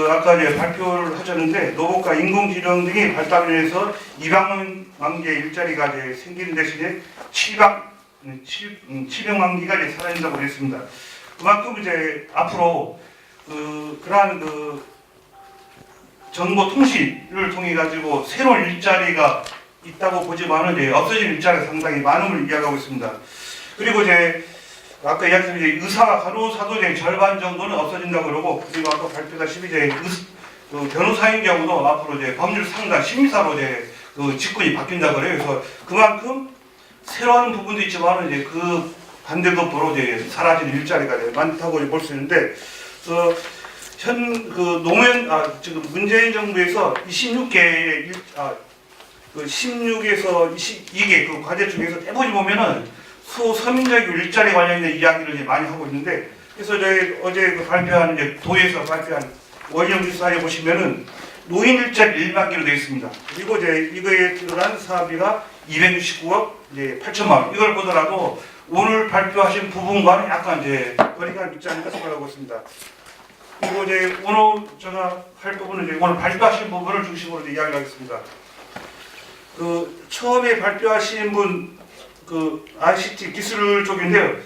아까 이제 발표를 하셨는데 로봇과 인공지능 등이 발달을 해서 200만 개의 일자리가 이제 생기는 대신에 700만 개가 이제 사라진다고 그랬습니다. 그만큼 이제 앞으로 그러한 정보 통신을 통해 가지고 새로운 일자리가 있다고 보지만은 이제 없어진 일자리가 상당히 많음을 이야기하고 있습니다. 그리고 이제 아까 이야기했던 의사와 간호사도 이제 절반 정도는 없어진다고 그러고 그리고 아까 발표다시피 이제 변호사인 경우도 앞으로 이제 법률 상담 심의사로 이제 직군이 바뀐다 그래요. 그래서 그만큼 새로운 부분도 있지만 이제 그 반대급부로 이제 사라지는 일자리가 많다고 볼 수 있는데 지금 문재인 정부에서 16개의 16에서 22개 과제 중에서 대부분 보면은 소서민적 일자리 관련된 이야기를 많이 하고 있는데 그래서 어제 발표한 도에서 발표한 원형 주사에 보시면은 노인 일자리 1만 개로 되어 있습니다. 그리고 이거에 들어간 사업비가 269억 8천만 원. 이걸 보더라도 오늘 발표하신 부분과는 약간 거리가 있지 않을까 생각하고 있습니다. 그리고 오늘 제가 할 부분은 오늘 발표하신 부분을 중심으로 이야기를 하겠습니다. 처음에 발표하신 분 ICT 기술 쪽인데요.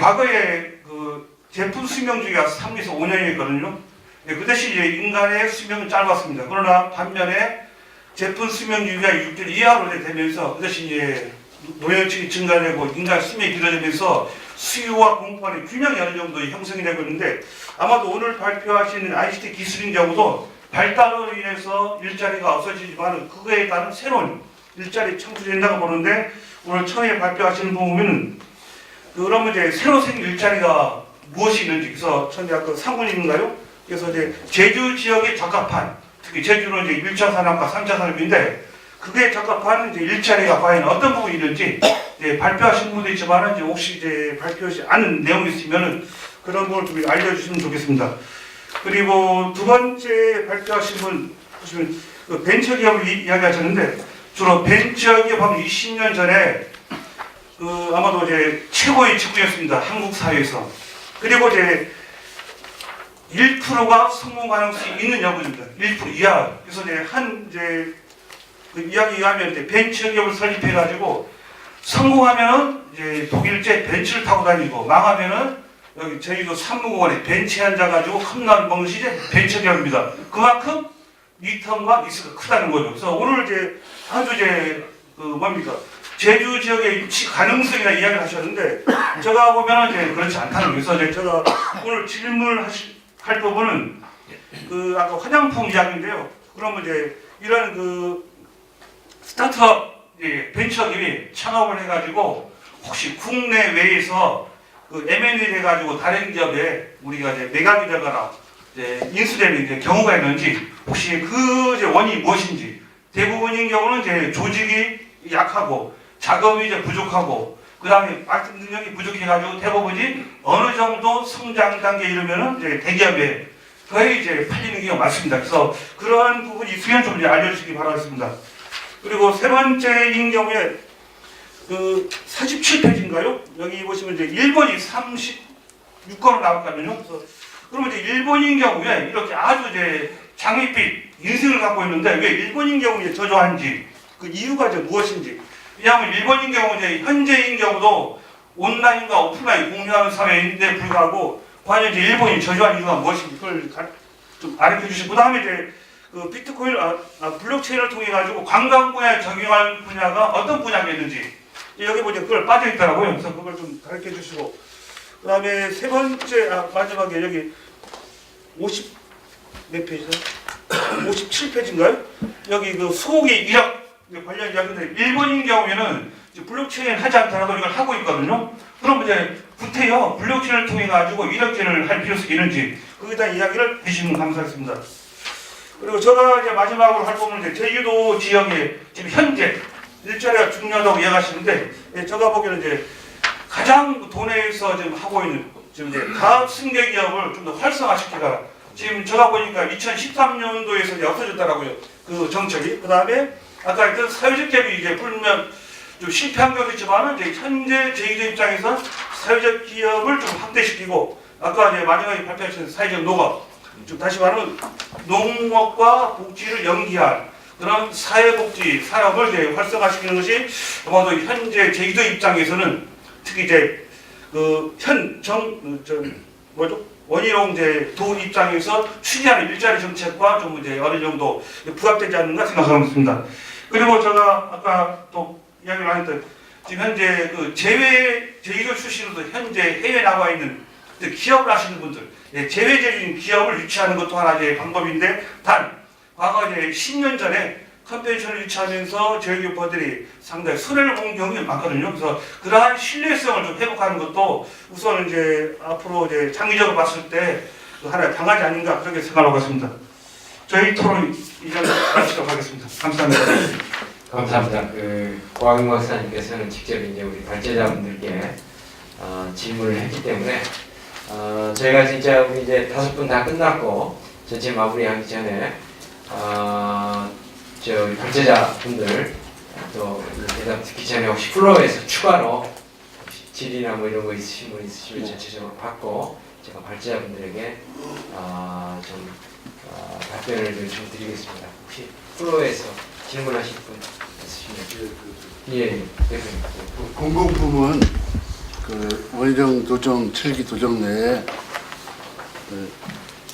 과거에 제품 수명 주기가 3에서 5년이었거든요. 그 대신 인간의 수명은 짧았습니다. 그러나 반면에 제품 수명 유지가 6개월 이하로 이제 되면서 그것이 이제 노령층이 증가되고 인간 수명이 길어지면서 수요와 공급의 균형이 어느 정도 형성이 되고 있는데 아마도 오늘 발표하시는 ICT 기술인 경우도 발달로 인해서 일자리가 없어지지만 그거에 따른 새로운 일자리 창출된다고 보는데 오늘 처음에 발표하시는 부분은 그러면 이제 새로 생긴 일자리가 무엇이 있는지 그래서 처음에 아까 상군인가요? 그래서 이제 제주 지역에 적합한 특히 제주는 이제 1차 산업과 3차 산업인데 그게 적합한 이제 일자리가 과연 어떤 부분이 있는지 발표하신 분도 있지만 이제 혹시 이제 발표하지 않은 내용이 있으면은 그런 부분을 좀 알려주시면 좋겠습니다. 그리고 두 번째 발표하신 분 보시면 그 벤처기업을 이야기하셨는데 주로 벤처기업하면 20년 전에 그 아마도 이제 최고의 직군이었습니다. 한국 사회에서. 그리고 이제 1%가 성공 가능성이 있는 여부입니다. 1% 이하. 그래서 이제 그 이야기에 의하면 이제 벤처기업을 설립해가지고 성공하면은 이제 독일제 벤츠를 타고 다니고 망하면은 여기 제주도 산무공원에 벤치 앉아가지고 컵라면 먹는 것이 이제 벤처기업입니다. 그만큼 리턴과 리스크가 크다는 거죠. 그래서 오늘 이제 아주 이제 그 뭡니까 제주 지역의 유치 가능성이나 이야기를 하셨는데 제가 보면은 이제 그렇지 않다는 거예요. 그래서 제가 오늘 질문할 부분은 그 아까 화장품 이야기인데요. 그러면 이제 이런 그 스타트업 벤처기업이 창업을 해가지고 혹시 국내외에서 그 M&A 해가지고 다른 기업에 우리가 이제 매각이 되거나 이제 인수되는 이제 경우가 있는지 혹시 그 이제 원인이 무엇인지 대부분인 경우는 이제 조직이 약하고 작업이 이제 부족하고 그 다음에 말씀 능력이 부족해가지고 대부분이 어느 정도 성장 단계에 이르면은 이제 대기업에 거의 이제 팔리는 경우가 많습니다. 그래서 그러한 부분이 있으면 좀 이제 알려주시기 바라겠습니다. 그리고 세 번째인 경우에 그 47페이지인가요? 여기 보시면 이제 일본이 36건으로 나왔거든요. 그래서 그러면 이제 일본인 경우에 이렇게 아주 이제 장밋빛 인생을 갖고 있는데 왜 일본인 경우에 저조한지 그 이유가 이제 무엇인지. 왜냐하면 일본인 경우 이제 현재인 경우도 온라인과 오프라인 공유하는 사회인데 불구하고 과연 이제 일본이 저조한 이유가 무엇인지 그걸 좀 알려 주시고 그다음에 이제 그 비트코인 블록체인을 통해 가지고 관광 분야에 적용할 분야가 어떤 분야가 있는지 여기 보니까 그걸 빠져 있더라고요. 그래서 그걸 좀 가르쳐 주시고 그다음에 세 번째 마지막에 여기 50 몇 페이지죠? 57페이지인가요? 여기 그 소고기 이력 관련 이야기인데 일본인 경우에는 이제 블록체인 하지 않더라도 이걸 하고 있거든요. 그럼 이제 구태여 블록체인을 통해 가지고 이력제를 할 필요성이 있는지 거기에 대한 이야기를 해주시면 감사하겠습니다. 그리고 제가 이제 마지막으로 할 부분은 이제 제주도 지역에 지금 현재 일자리가 중요하다고 이야기하시는데 제가 보기에는 이제 가장 도내에서 지금 하고 있는 지금 이제 가압 승계 기업을 좀 더 활성화시키라. 지금 제가 보니까 2013년도에서 이제 없어졌더라고요. 그 정책이. 그 다음에 아까 했던 사회적 기업이 이제 불면 좀 실패한 경우도 있지만은 이제 현재 제2의 입장에서 사회적 기업을 좀 확대시키고 아까 이제 마지막에 발표하신 사회적 농업 좀 다시 말하면 농업과 복지를 연기한 그런 사회복지 산업을 이제 활성화시키는 것이 아마도 현재 제주도 입장에서는 특히 이제 그 원희룡 이제 도 입장에서 추진하는 일자리 정책과 좀 이제 어느 정도 부합되지 않는가 생각하고 있습니다. 그리고 제가 아까 또 이야기를 하셨던 지금 현재 그 제주도 출신으로도 현재 해외 나와 있는 기업을 하시는 분들, 제외적인 기업을 유치하는 것도 하나의 방법인데 단 과거 이제 10년 전에 컨벤션을 유치하면서 저희 교포들이 상당히 손해를 본 경우가 많거든요. 그래서 그러한 신뢰성을 좀 회복하는 것도 우선 이제 앞으로 이제 장기적으로 봤을 때 하나의 방안이 아닌가 그렇게 생각하고 있습니다. 저희 토론 이전 마치도록 하겠습니다. 감사합니다. 감사합니다. 그 고학용 박사님께서는 직접 이제 우리 발제자분들께 질문을 했기 때문에 저희가 진짜 우리 이제 5분 다 끝났고 전체 마무리하기 전에 저 발제자분들 또 대답 듣기 전에 혹시 플로어에서 추가로 혹시 질의나 뭐 이런 거 있으신 분 있으시면 전체적으로 받고 제가 발제자분들에게 좀 답변을 좀 드리겠습니다. 혹시 플로어에서 질문하실 분 있으시면 예, 대표님. 공공부문 그 원희룡 도정 7기 도정 내에 그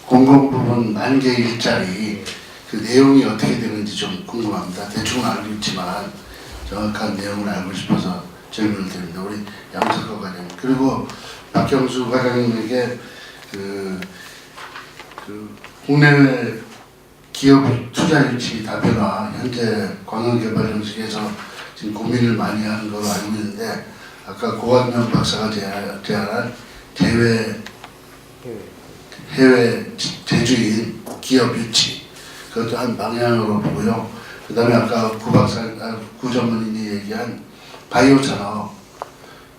공공부문 만개 일자리 그 내용이 어떻게 되는지 좀 궁금합니다. 대충 알고 있지만 정확한 내용을 알고 싶어서 질문을 드립니다. 우리 양석호 과장님 그리고 박경수 과장님에게 그 국내외 기업 투자 유치 답변화 현재 광역개발 정책에서 지금 고민을 많이 하는 걸로 알고 있는데 아까 고학년 박사가 제안한 해외 제주인 기업 유치 그것도 한 방향으로 보고요. 그 다음에 아까 구 전문인이 얘기한 바이오 산업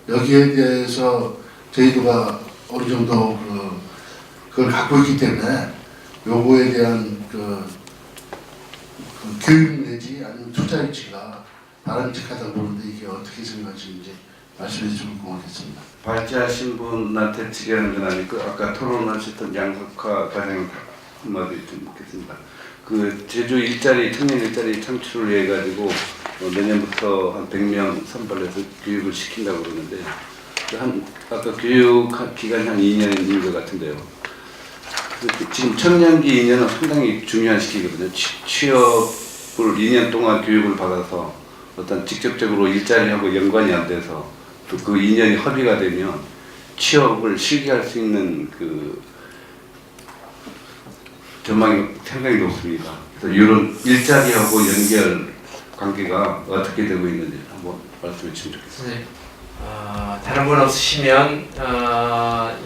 여기에 대해서 저희도가 어느 정도 그걸 갖고 있기 때문에 요거에 대한 그 교육 내지 아니면 투자 유치가 바람직하다고 보는데 이게 어떻게 생각하시는지 말씀해 주시면 고맙겠습니다. 발제하신 분한테 질의하는 건 아니고 아까 토론하셨던 양석화 과장 한마디 좀 묻겠습니다. 그 제주 일자리 청년 일자리 창출을 위해 가지고 내년부터 한 100명 선발해서 교육을 시킨다고 그러는데 아까 교육 기간이 한 2년인 것 같은데요. 지금 청년기 2년은 상당히 중요한 시기거든요. 취업을 2년 동안 교육을 받아서 어떤 직접적으로 일자리하고 연관이 안 돼서 또 그 2년이 허비가 되면 취업을 실기할 수 있는 그 전망이 상당히 높습니다. 그래서 이런 일자리하고 연결 관계가 어떻게 되고 있는지 한번 말씀해 주시면 좋겠습니다. 네. 다른 분 없으시면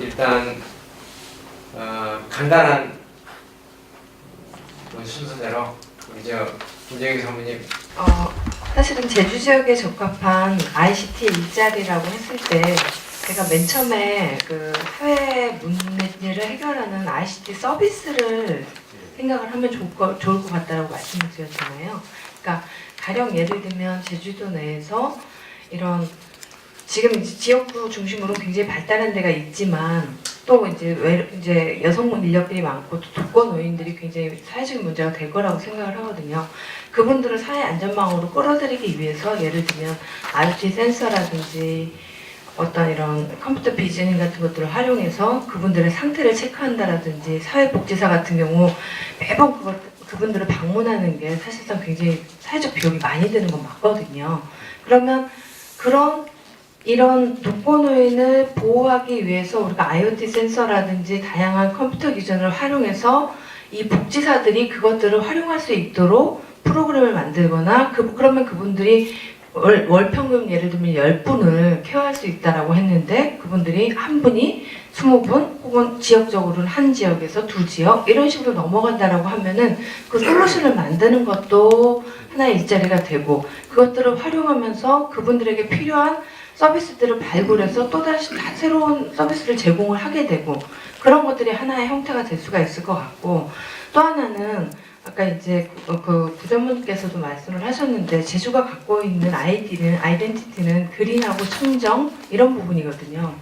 일단 간단한 순서대로 우리 김정희 사모님. 사실은 제주 지역에 적합한 ICT 일자리라고 했을 때 제가 맨 처음에 그 사회 문제를 해결하는 ICT 서비스를 생각을 하면 좋을 것 같다라고 말씀을 드렸잖아요. 그러니까 가령 예를 들면 제주도 내에서 이런 지금 이제 지역구 중심으로 굉장히 발달한 데가 있지만 또 이제 여성분 인력들이 많고 또 독거 노인들이 굉장히 사회적인 문제가 될 거라고 생각을 하거든요. 그분들을 사회 안전망으로 끌어들이기 위해서 예를 들면 IoT 센서라든지 어떤 이런 컴퓨터 비즈닝 같은 것들을 활용해서 그분들의 상태를 체크한다라든지 사회복지사 같은 경우 매번 그분들을 방문하는 게 사실상 굉장히 사회적 비용이 많이 드는 건 맞거든요. 그러면 이런 독거노인을 보호하기 위해서 우리가 IoT 센서라든지 다양한 컴퓨터 기전을 활용해서 이 복지사들이 그것들을 활용할 수 있도록 프로그램을 만들거나 그러면 그분들이 월 평균 예를 들면 10분을 케어할 수 있다라고 했는데 그분들이 한 분이 20분 혹은 지역적으로는 한 지역에서 2지역 이런 식으로 넘어간다라고 하면은 그 솔루션을 만드는 것도 하나의 일자리가 되고 그것들을 활용하면서 그분들에게 필요한 서비스들을 발굴해서 또다시 다 새로운 서비스를 제공을 하게 되고 그런 것들이 하나의 형태가 될 수가 있을 것 같고 또 하나는 아까 이제 그 구전문께서도 말씀을 하셨는데 제주가 갖고 있는 아이덴티티는 그린하고 청정 이런 부분이거든요.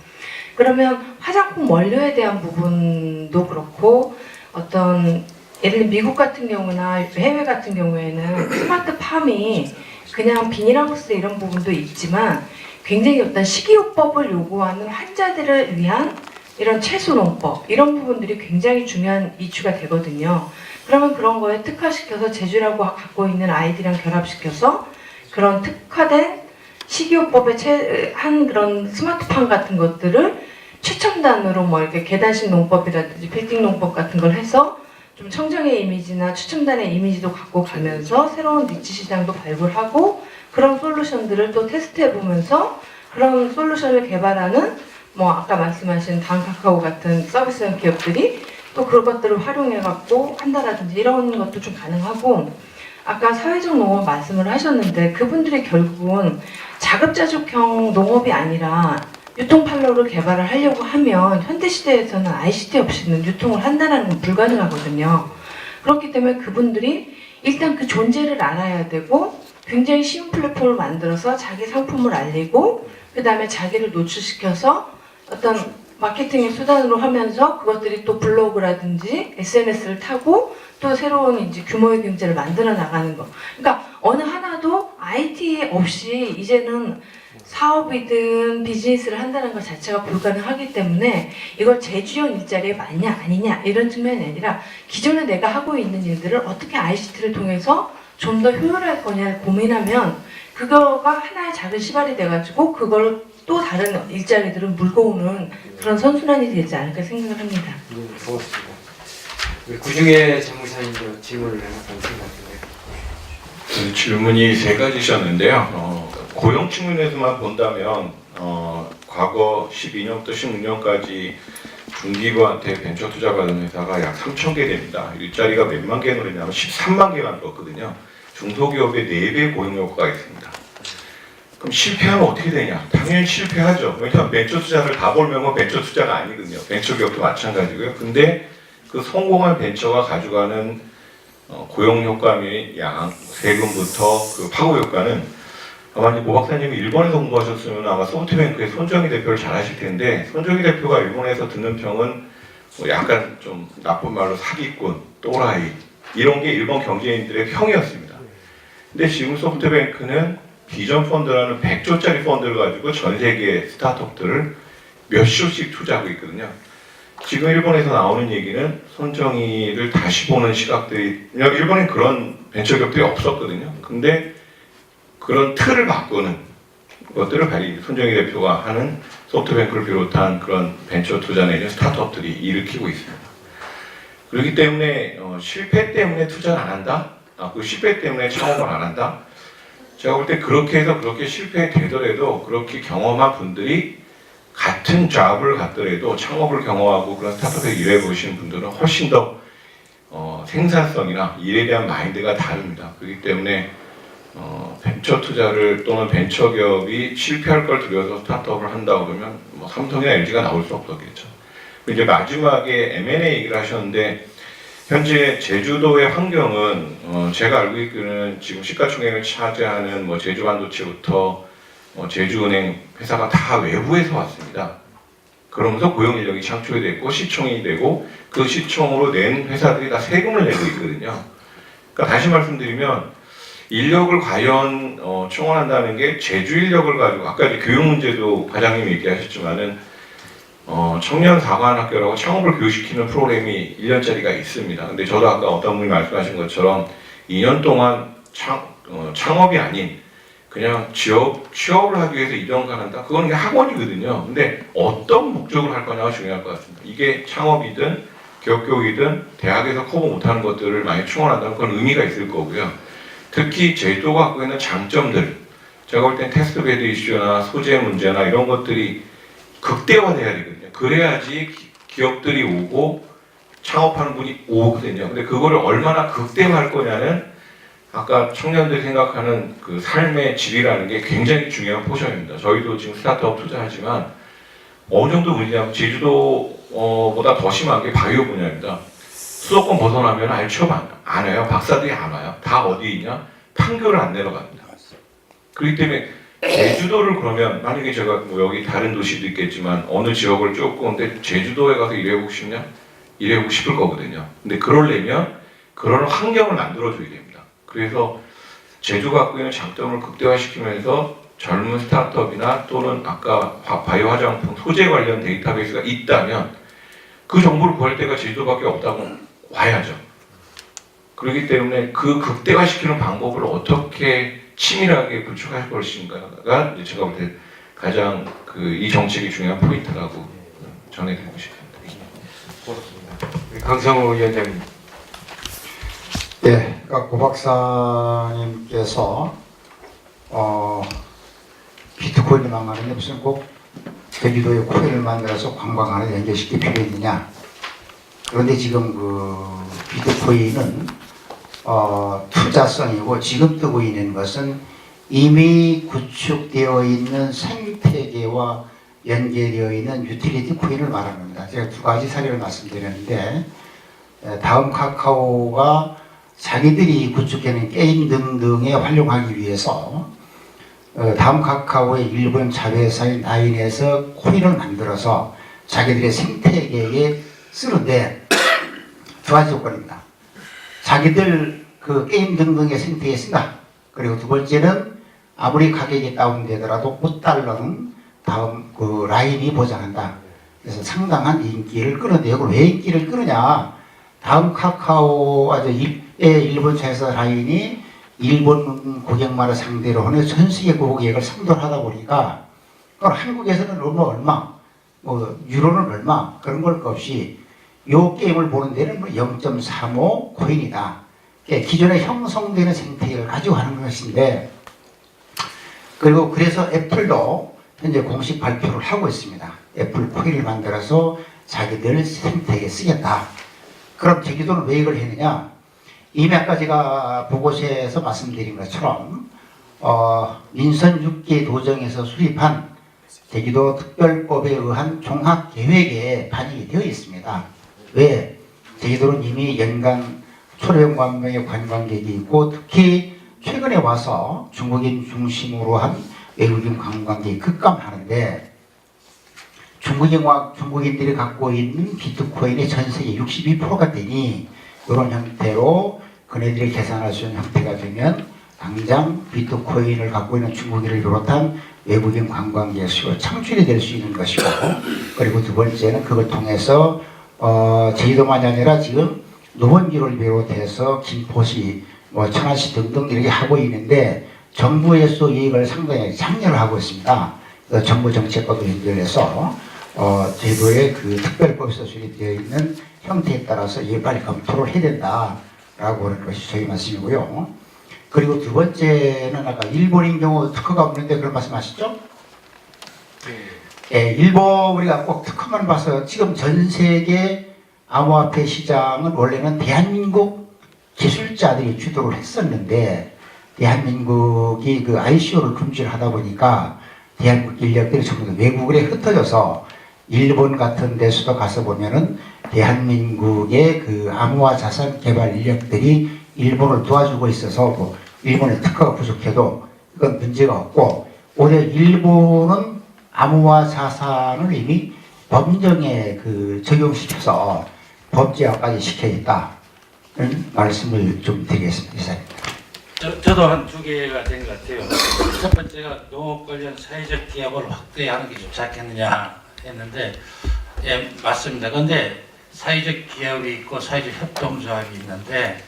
그러면 화장품 원료에 대한 부분도 그렇고 어떤 예를 들면 미국 같은 경우나 해외 같은 경우에는 스마트팜이 그냥 비닐하우스 이런 부분도 있지만 굉장히 어떤 식이요법을 요구하는 환자들을 위한 이런 채소농법 이런 부분들이 굉장히 중요한 이슈가 되거든요. 그러면 그런 거에 특화시켜서 제주라고 갖고 있는 아이들이랑 결합시켜서 그런 특화된 식이요법의 한 그런 스마트팜 같은 것들을 최첨단으로 뭐 이렇게 계단식 농법이라든지 빌딩 농법 같은 걸 해서 좀 청정의 이미지나 최첨단의 이미지도 갖고 가면서 새로운 니치 시장도 발굴하고 그런 솔루션들을 또 테스트해 보면서 그런 솔루션을 개발하는 뭐 아까 말씀하신 단카카오 같은 서비스형 기업들이 또 그런 것들을 활용해갖고 한다라든지 이런 것도 좀 가능하고 아까 사회적 농업 말씀을 하셨는데 그분들이 결국은 자급자족형 농업이 아니라 유통판로를 개발을 하려고 하면 현대시대에서는 ICT 없이는 유통을 한다는 건 불가능하거든요. 그렇기 때문에 그분들이 일단 그 존재를 알아야 되고 굉장히 쉬운 플랫폼을 만들어서 자기 상품을 알리고 그 다음에 자기를 노출시켜서 어떤 마케팅의 수단으로 하면서 그것들이 또 블로그라든지 SNS를 타고 또 새로운 이제 규모의 경제를 만들어 나가는 거. 그러니까 어느 하나도 IT 없이 이제는 사업이든 비즈니스를 한다는 것 자체가 불가능하기 때문에 이걸 제주형 일자리에 맞냐 아니냐 이런 측면이 아니라 기존에 내가 하고 있는 일들을 어떻게 ICT를 통해서 좀 더 효율할 거냐를 고민하면 그거가 하나의 작은 시발이 돼가지고 그걸 또 다른 일자리들은 물고 오는 그런 선순환이 되지 않을까 생각을 합니다. 고맙습니다. 구중에 재무사님도 질문을 해봤다는 생각인데. 그 질문이 세 가지셨는데요. 고용 측면에서만 본다면 과거 12년부터 16년까지 중기부한테 벤처 투자 받은 회사가 약 3,000개 됩니다. 일자리가 몇만 개로 했냐면 13만 개 만들었거든요. 중소기업의 4배 고용 효과가 있습니다. 그럼 실패하면 어떻게 되냐? 당연히 실패하죠. 왜냐하면 벤처 투자를 다 벌면 벤처 투자가 아니거든요. 벤처 기업도 마찬가지고요. 근데 그 성공한 벤처가 가져가는 고용 효과 및 세금부터 그 파고 효과는 아마 모 박사님이 일본에서 공부하셨으면 아마 소프트뱅크의 손정희 대표를 잘 아실 텐데, 손정희 대표가 일본에서 듣는 평은 뭐 약간 좀 나쁜 말로 사기꾼, 또라이 이런 게 일본 경제인들의 평이었습니다. 근데 지금 소프트뱅크는 비전 펀드라는 100조짜리 펀드를 가지고 전 세계 스타트업들을 몇십씩 투자하고 있거든요. 지금 일본에서 나오는 얘기는 손정희를 다시 보는 시각들이, 일본엔 그런 벤처기업들이 없었거든요. 근데 그런 틀을 바꾸는 것들을 손정희 대표가 하는 소프트뱅크를 비롯한 그런 벤처 투자 내지 스타트업들이 일으키고 있습니다. 그렇기 때문에 실패 때문에 투자를 안 한다? 그 실패 때문에 창업을 안 한다? 제가 볼 때 그렇게 해서 그렇게 실패되더라도 그렇게 경험한 분들이 같은 잡을 갖더라도 창업을 경험하고 그런 스타트업에 일해 보시는 분들은 훨씬 더 생산성이나 일에 대한 마인드가 다릅니다. 그렇기 때문에 벤처 투자를 또는 벤처 기업이 실패할 걸 두려워서 스타트업을 한다고 그러면 뭐 삼성이나 LG가 나올 수 없었겠죠. 이제 마지막에 M&A 얘기를 하셨는데, 현재 제주도의 환경은 제가 알고 있기로는 지금 시가총액을 차지하는 뭐 제주반도체부터 제주은행 회사가 다 외부에서 왔습니다. 그러면서 고용 인력이 창출이 됐고 시총이 되고 그 시총으로 낸 회사들이 다 세금을 내고 있거든요. 그러니까 다시 말씀드리면 인력을 과연 충원한다는 게 제주 인력을 가지고, 아까 이제 교육 문제도 과장님이 얘기하셨지만은 청년 사관학교라고 창업을 교육시키는 프로그램이 1년짜리가 있습니다. 근데 저도 아까 어떤 분이 말씀하신 것처럼 2년 동안 창업이 아닌 그냥 취업을 하기 위해서 이동을 한다? 그건 그냥 학원이거든요. 근데 어떤 목적으로 할 거냐가 중요할 것 같습니다. 이게 창업이든 기업교육이든 대학에서 커버 못하는 것들을 많이 충원한다면 그건 의미가 있을 거고요. 특히 제주도가 갖고 있는 장점들, 제가 볼 땐 테스트베드 이슈나 소재 문제나 이런 것들이 극대화돼야 되거든요. 그래야지 기업들이 오고 창업하는 분이 오거든요. 근데 그거를 얼마나 극대화할 거냐는 아까 청년들이 생각하는 그 삶의 질이라는 게 굉장히 중요한 포션입니다. 저희도 지금 스타트업 투자하지만 어느 정도 문제냐면 제주도보다 더 심한 게 바이오 분야입니다. 수도권 벗어나면 아예 취업 안 해요. 박사들이 안 와요. 다 어디 있냐? 판교를 안 내려갑니다. 그렇기 때문에 제주도를 그러면 만약에 제가 뭐 여기 다른 도시도 있겠지만 어느 지역을 조금 근데 제주도에 가서 일해보고 싶냐? 일해보고 싶을 거거든요. 근데 그러려면 그런 환경을 만들어줘야 됩니다. 그래서 제주가 갖고 있는 장점을 극대화시키면서 젊은 스타트업이나 또는 아까 바이오 화장품 소재 관련 데이터베이스가 있다면 그 정보를 구할 때가 제주도밖에 없다고 와야죠. 그렇기 때문에 그 극대화시키는 방법을 어떻게 치밀하게 구축할 것인가가 제가 볼 때 가장 이 정책이 중요한 포인트라고 전해드리고 싶습니다. 고맙습니다. 강성호 위원장님. 예, 그러니까 고 박사님께서 비트코인만 말하는데 무슨 꼭 제주도에 코인을 만들어서 관광하는 연결시킬 필요 있느냐? 그런데 지금 그 비트코인은 투자성이고 지금 뜨고 있는 것은 이미 구축되어 있는 생태계와 연계되어 있는 유틸리티 코인을 말하는 겁니다. 제가 두 가지 사례를 말씀드렸는데, 다음 카카오가 자기들이 구축해낸 게임 등등에 활용하기 위해서 다음 카카오의 일본 자회사인 나인에서 코인을 만들어서 자기들의 생태계에 쓰는데 두 가지 조건입니다. 자기들 그 게임 등등의 생태계에 쓴다. 그리고 두 번째는 아무리 가격이 다운되더라도 5달러는 다음 그 라인이 보장한다. 그래서 상당한 인기를 끌어내고, 왜 인기를 끌으냐? 다음 카카오 일본차에서 라인이 일본 고객만을 상대로 하는 전 세계 고객을 상대를 하다 보니까, 그걸 한국에서는 얼마, 뭐 유로는 얼마 그런 걸 것 없이 요 게임을 보는 데는 0.35 코인이다. 기존에 형성되는 생태계를 가지고 하는 것인데, 그리고 그래서 애플도 현재 공식 발표를 하고 있습니다. 애플 코인을 만들어서 자기들 생태계에 쓰겠다. 그럼 제주도는 왜 이걸 했느냐? 이미 아까 제가 보고서에서 말씀드린 것처럼 민선 6개 도정에서 수립한 제주도 특별법에 의한 종합계획에 반영이 되어 있습니다. 왜? 제주도는 이미 연간 초려만 명의 관광객이 있고, 특히 최근에 와서 중국인 중심으로 한 외국인 관광객이 급감하는데, 중국인들이 갖고 있는 비트코인의 전 세계 62%가 되니, 이런 형태로 그네들이 계산할 수 있는 형태가 되면 당장 비트코인을 갖고 있는 중국인을 비롯한 외국인 관광객 수가 창출이 될 수 있는 것이고, 그리고 두 번째는 그걸 통해서 제주도만이 아니라 지금 노원주를 비롯해서 김포시, 천안시 등등 이렇게 하고 있는데, 정부에서 이걸 상당히 참여를 하고 있습니다. 정부 정책과도 연결해서 제주도의 그 특별법에서 수립되어 있는 형태에 따라서 이걸 빨리 검토를 해야 된다라고 하는 것이 저희 말씀이고요. 그리고 두 번째는 아까 일본인 경우 특허가 없는데 그런 말씀하시죠? 예, 일본 우리가 꼭 특허만 봐서 지금 전 세계 암호화폐 시장은 원래는 대한민국 기술자들이 주도를 했었는데, 대한민국이 그 ICO를 금지를 하다 보니까 대한민국 인력들이 전부 다 외국에 흩어져서 일본 같은 데서도 가서 보면은 대한민국의 그 암호화 자산 개발 인력들이 일본을 도와주고 있어서 뭐 일본의 특허가 부족해도 그건 문제가 없고, 오히려 일본은 암호화 자산을 이미 법정에 그 적용시켜서 법제화까지 시켜있다는 말씀을 좀 드리겠습니다. 이사입니다. 저도 한 두 개가 된 것 같아요. 첫 번째가 농업 관련 사회적 기업을 확대하는 게 좋지 않겠느냐 했는데, 예, 맞습니다. 그런데 사회적 기업이 있고 사회적 협동조합이 있는데,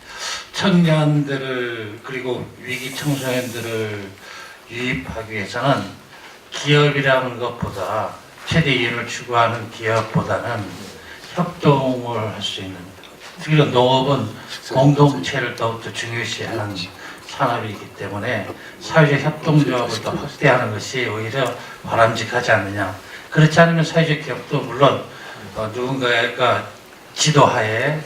청년들을 그리고 위기 청소년들을 유입하기 위해서는 기업이라는 것보다, 최대 이윤을 추구하는 기업보다는 협동을 할 수 있는, 특히 농업은 공동체를 더욱더 중요시하는 산업이기 때문에 사회적 협동조합을 더 확대하는 것이 오히려 바람직하지 않느냐. 그렇지 않으면 사회적 기업도 물론 누군가가 지도하에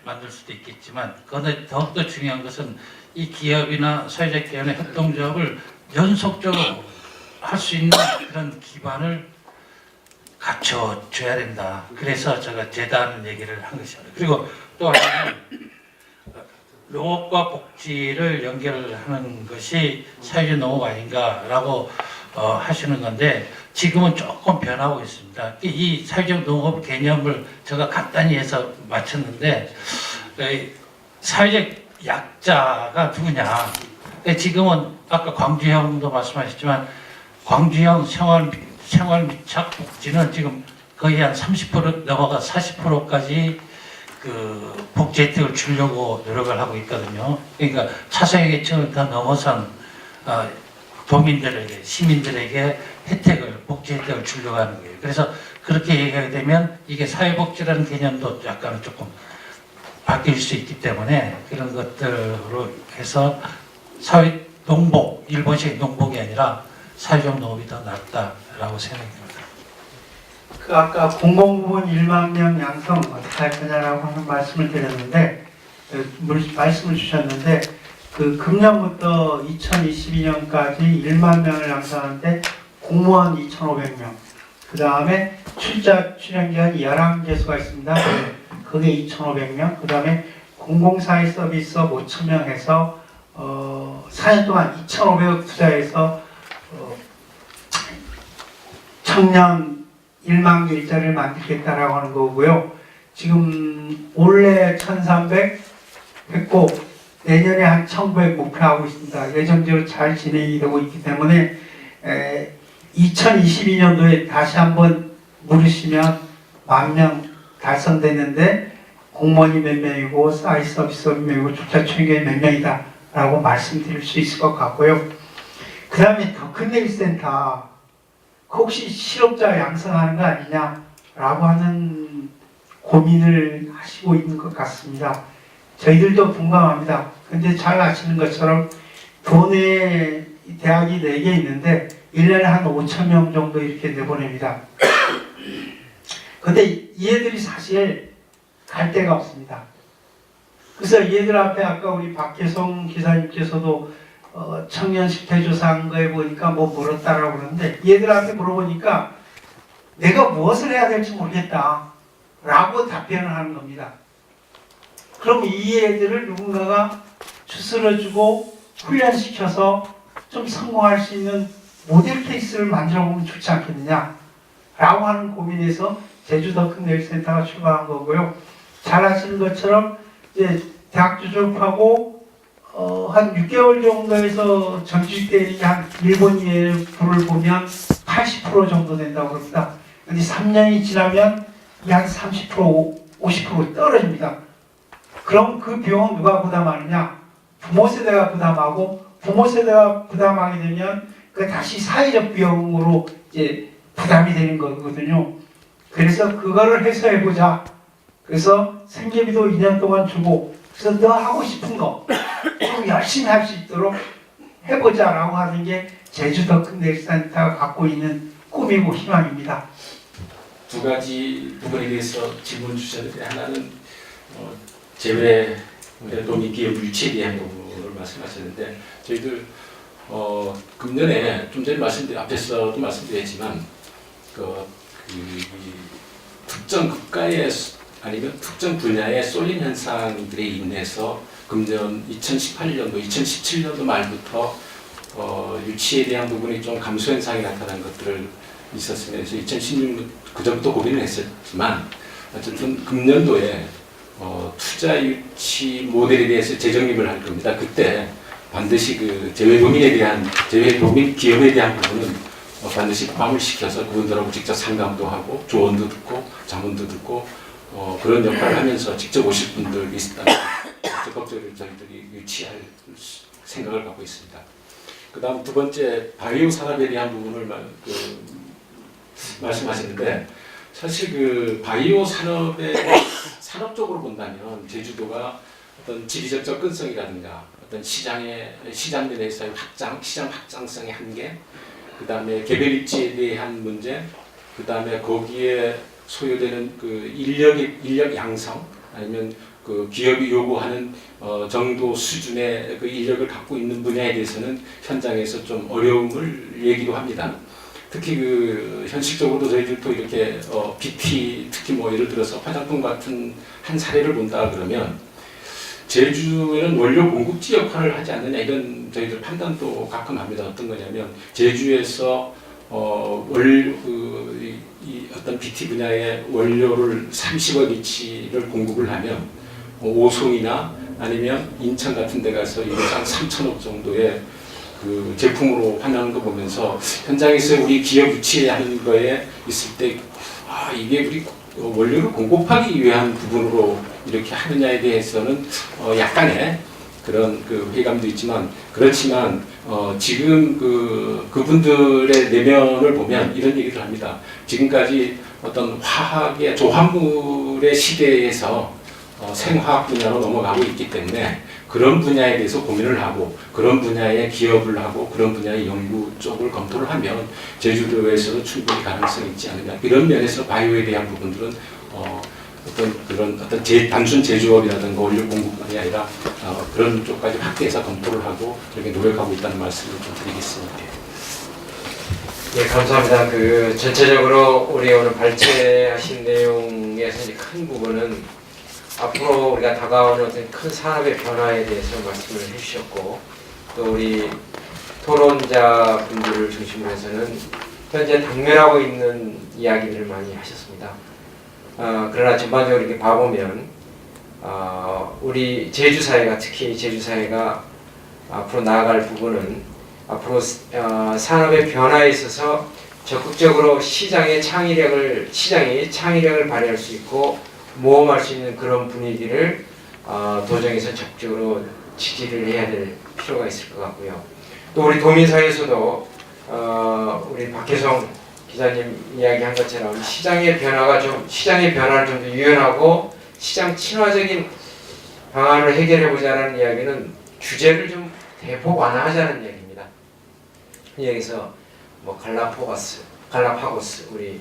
만들 수도 있겠지만, 그런데 더욱더 중요한 것은 이 기업이나 사회적 기업의 협동조합을 연속적으로 할 수 있는 그런 기반을 갖춰줘야 된다. 그래서 제가 재단 얘기를 한 것입니다. 그리고 또 하나는 농업과 복지를 연결하는 것이 사회적 농업 아닌가라고 하시는 건데, 지금은 조금 변하고 있습니다. 이 사회적 농업 개념을 제가 간단히 해서 맞췄는데, 사회적 약자가 누구냐. 지금은 아까 광주형도 말씀하셨지만, 광주형 생활 복지는 지금 거의 한 30% 넘어가 40%까지 그 복지 혜택을 주려고 노력을 하고 있거든요. 그러니까 차상위 계층을 다 넘어선 도민들에게, 시민들에게 복지 혜택을 주려고 하는 거예요. 그래서 그렇게 얘기하게 되면 이게 사회복지라는 개념도 약간 조금 바뀔 수 있기 때문에, 그런 것들로 해서 사회 농복, 일본식 농복이 아니라 사회적 농업이 더 낫다라고 생각합니다. 그 아까 공공부문 1만 명 양성 어떻게 할 거냐라고 하는 말씀을 드렸는데, 말씀을 주셨는데, 그 금년부터 2022년까지 1만 명을 양성하는데 공무원 2,500명, 그 다음에 출연기관이 11개소가 있습니다. 그게 2,500명, 그 다음에 공공사회 서비스업 5,000명 해서 4년 동안 2,500억 투자해서 청년 1만 개 일자리를 만들겠다라고 하는 거고요. 지금 올해 1,300 했고, 내년에 한 1,900 목표하고 있습니다. 예정대로 잘 진행이 되고 있기 때문에 2022년도에 다시 한번 물으시면 10,000명 달성됐는데 공무원이 몇 명이고 사이트 서비스업이 몇 명이고 주차 총경이 몇 명이다 라고 말씀드릴 수 있을 것 같고요. 그 다음에 더 큰 네일센터 혹시 실업자 양성하는 거 아니냐 라고 하는 고민을 하시고 있는 것 같습니다. 저희들도 공감합니다. 근데 잘 아시는 것처럼 도내 대학이 4개 있는데 1년에 한 5,000명 정도 이렇게 내보냅니다. 근데 이 애들이 사실 갈 데가 없습니다. 그래서 이 애들 앞에 아까 우리 박계성 기사님께서도 청년 10대 조사한 거에 보니까 뭐 물었다라고 그러는데 이 애들 앞에 물어보니까 내가 무엇을 해야 될지 모르겠다 라고 답변을 하는 겁니다. 그럼 이 애들을 누군가가 추스러주고 훈련시켜서 좀 성공할 수 있는 모델 케이스를 만들어 보면 좋지 않겠느냐 라고 하는 고민에서 제주도 큰 네일센터가 출발한 거고요. 잘 아시는 것처럼 이제 대학교 졸업하고 한 6개월 정도에서 전직 대리기 한 일본 예부를 보면 80% 정도 된다고 그럽니다. 근데 3년이 지나면 이 한 30%, 50% 떨어집니다. 그럼 그 비용은 누가 부담하느냐? 부모 세대가 부담하고 부모 세대가 부담하게 되면 그 다시 사회적 비용으로 이제 부담이 되는 거거든요. 그래서 그거를 해소해보자. 그래서 생계비도 2년 동안 주고 그래서 너 하고 싶은 거 좀 열심히 할 수 있도록 해보자라고 하는 게 제주도 큰 네일센터가 갖고 있는 꿈이고 희망입니다. 두 가지 부분에 대해서 질문 주셨는데 하나는 재외 노민기업 유치에 대한 부분을 말씀하셨는데 저희들 금년에 좀 전에 앞에서도 말씀드렸지만 특정 국가의 아니면 특정 분야의 쏠림 현상들에 인해서 금년 2018년도, 2017년도 말부터 유치에 대한 부분이 좀 감소 현상이 나타난 것들을 있었으면서 2016년 그전부터 고민을 했었지만 어쨌든 금년도에 투자 유치 모델에 대해서 재정립을 할 겁니다. 그때 반드시 그 재외도민 기업에 대한 부분은 반드시 포함을 시켜서 그분들하고 직접 상담도 하고 조언도 듣고 자문도 듣고 그런 역할을 하면서 직접 오실 분들이 있다면 적극적으로 저희들이 유치할 생각을 갖고 있습니다. 그 다음 두 번째 바이오 산업에 대한 부분을 말씀하시는데 사실 그 바이오 산업의 산업적으로 본다면 제주도가 어떤 지리적 접근성이라든가 어떤 시장 면에서의 시장 확장성의 한계, 그 다음에 개별 입지에 대한 문제, 그 다음에 거기에 소요되는 그 인력 양성 아니면 그 기업이 요구하는 정도 수준의 그 인력을 갖고 있는 분야에 대해서는 현장에서 좀 어려움을 얘기도 합니다. 특히 그 현실적으로도 저희들도 이렇게 BT 특히 뭐 예를 들어서 화장품 같은 한 사례를 본다 그러면 제주에는 원료 공급지 역할을 하지 않느냐 이런 저희들 판단도 가끔 합니다. 어떤 거냐면 제주에서 어떤 BT 분야의 원료를 30억 이치를 공급을 하면 오송이나 아니면 인천 같은 데 가서 한 3천억 정도의 그 제품으로 판매하는 거 보면서 현장에서 우리 기업 유치하는 거에 있을 때 이게 우리 원료를 공급하기 위한 부분으로 이렇게 하느냐에 대해서는 약간의 그런 그 회의감도 있지만 그렇지만 지금 그분들의 내면을 보면 이런 얘기를 합니다. 지금까지 어떤 화학의 조합물의 시대에서 생화학 분야로 넘어가고 있기 때문에 그런 분야에 대해서 고민을 하고 그런 분야의 기업을 하고 그런 분야의 연구 쪽을 검토를 하면 제주도에서도 충분히 가능성이 있지 않느냐 이런 면에서 바이오에 대한 부분들은 단순 제조업이라든가 원료 공급만이 아니라 그런 쪽까지 확대해서 검토를 하고 이렇게 노력하고 있다는 말씀을 좀 드리겠습니다. 네, 감사합니다. 그 전체적으로 우리 오늘 발제하신 내용에서 이제 큰 부분은 앞으로 우리가 다가오는 어떤 큰 산업의 변화에 대해서 말씀을 해주셨고 또 우리 토론자 분들을 중심으로 해서는 현재 당면하고 있는 이야기들을 많이 하셨습니다. 그러나 전반적으로 이렇게 봐보면 우리 제주 사회가 특히 제주 사회가 앞으로 나아갈 부분은 앞으로 산업의 변화에 있어서 적극적으로 시장이 창의력을 발휘할 수 있고 모험할 수 있는 그런 분위기를 도정에서 적극적으로 지지를 해야 될 필요가 있을 것 같고요. 또 우리 도민사회에서도 우리 박혜성 기자님 이야기한 것처럼 시장의 변화를 좀 더 유연하고 시장 친화적인 방안을 해결해 보자는 이야기는 규제를 좀 대폭 완화하자는 이야기입니다. 여기서 뭐 갈라파고스 우리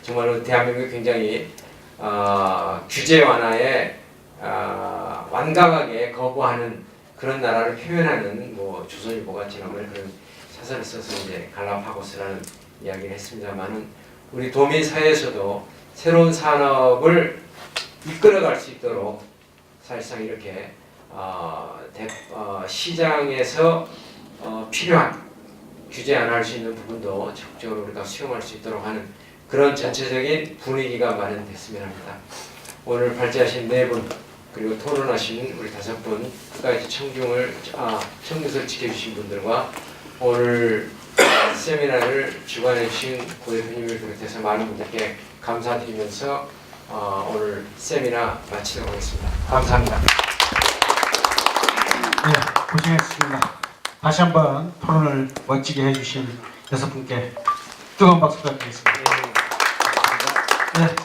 정말로 대한민국이 굉장히 규제 완화에 완강하게 거부하는 그런 나라를 표현하는 뭐 조선일보가 지난번에 그런 사설을 써서 이제 갈라파고스라는 이야기를 했습니다만은 우리 도민 사회에서도 새로운 산업을 이끌어갈 수 있도록 사실상 이렇게 시장에서 필요한 규제 안 할 수 있는 부분도 적극적으로 우리가 수용할 수 있도록 하는 그런 전체적인 분위기가 마련됐으면 합니다. 오늘 발제하신 4분 그리고 토론하신 우리 5분 끝까지 청중을 지켜주신 분들과 오늘 세미나를 주관해 주신 고 대표님을 비롯해서 많은 분들께 감사드리면서 오늘 세미나 마치도록 하겠습니다. 감사합니다. 네, 고생했습니다. 다시 한번 토론을 멋지게 해주신 6분께 뜨거운 박수 부탁드리겠습니다. 네.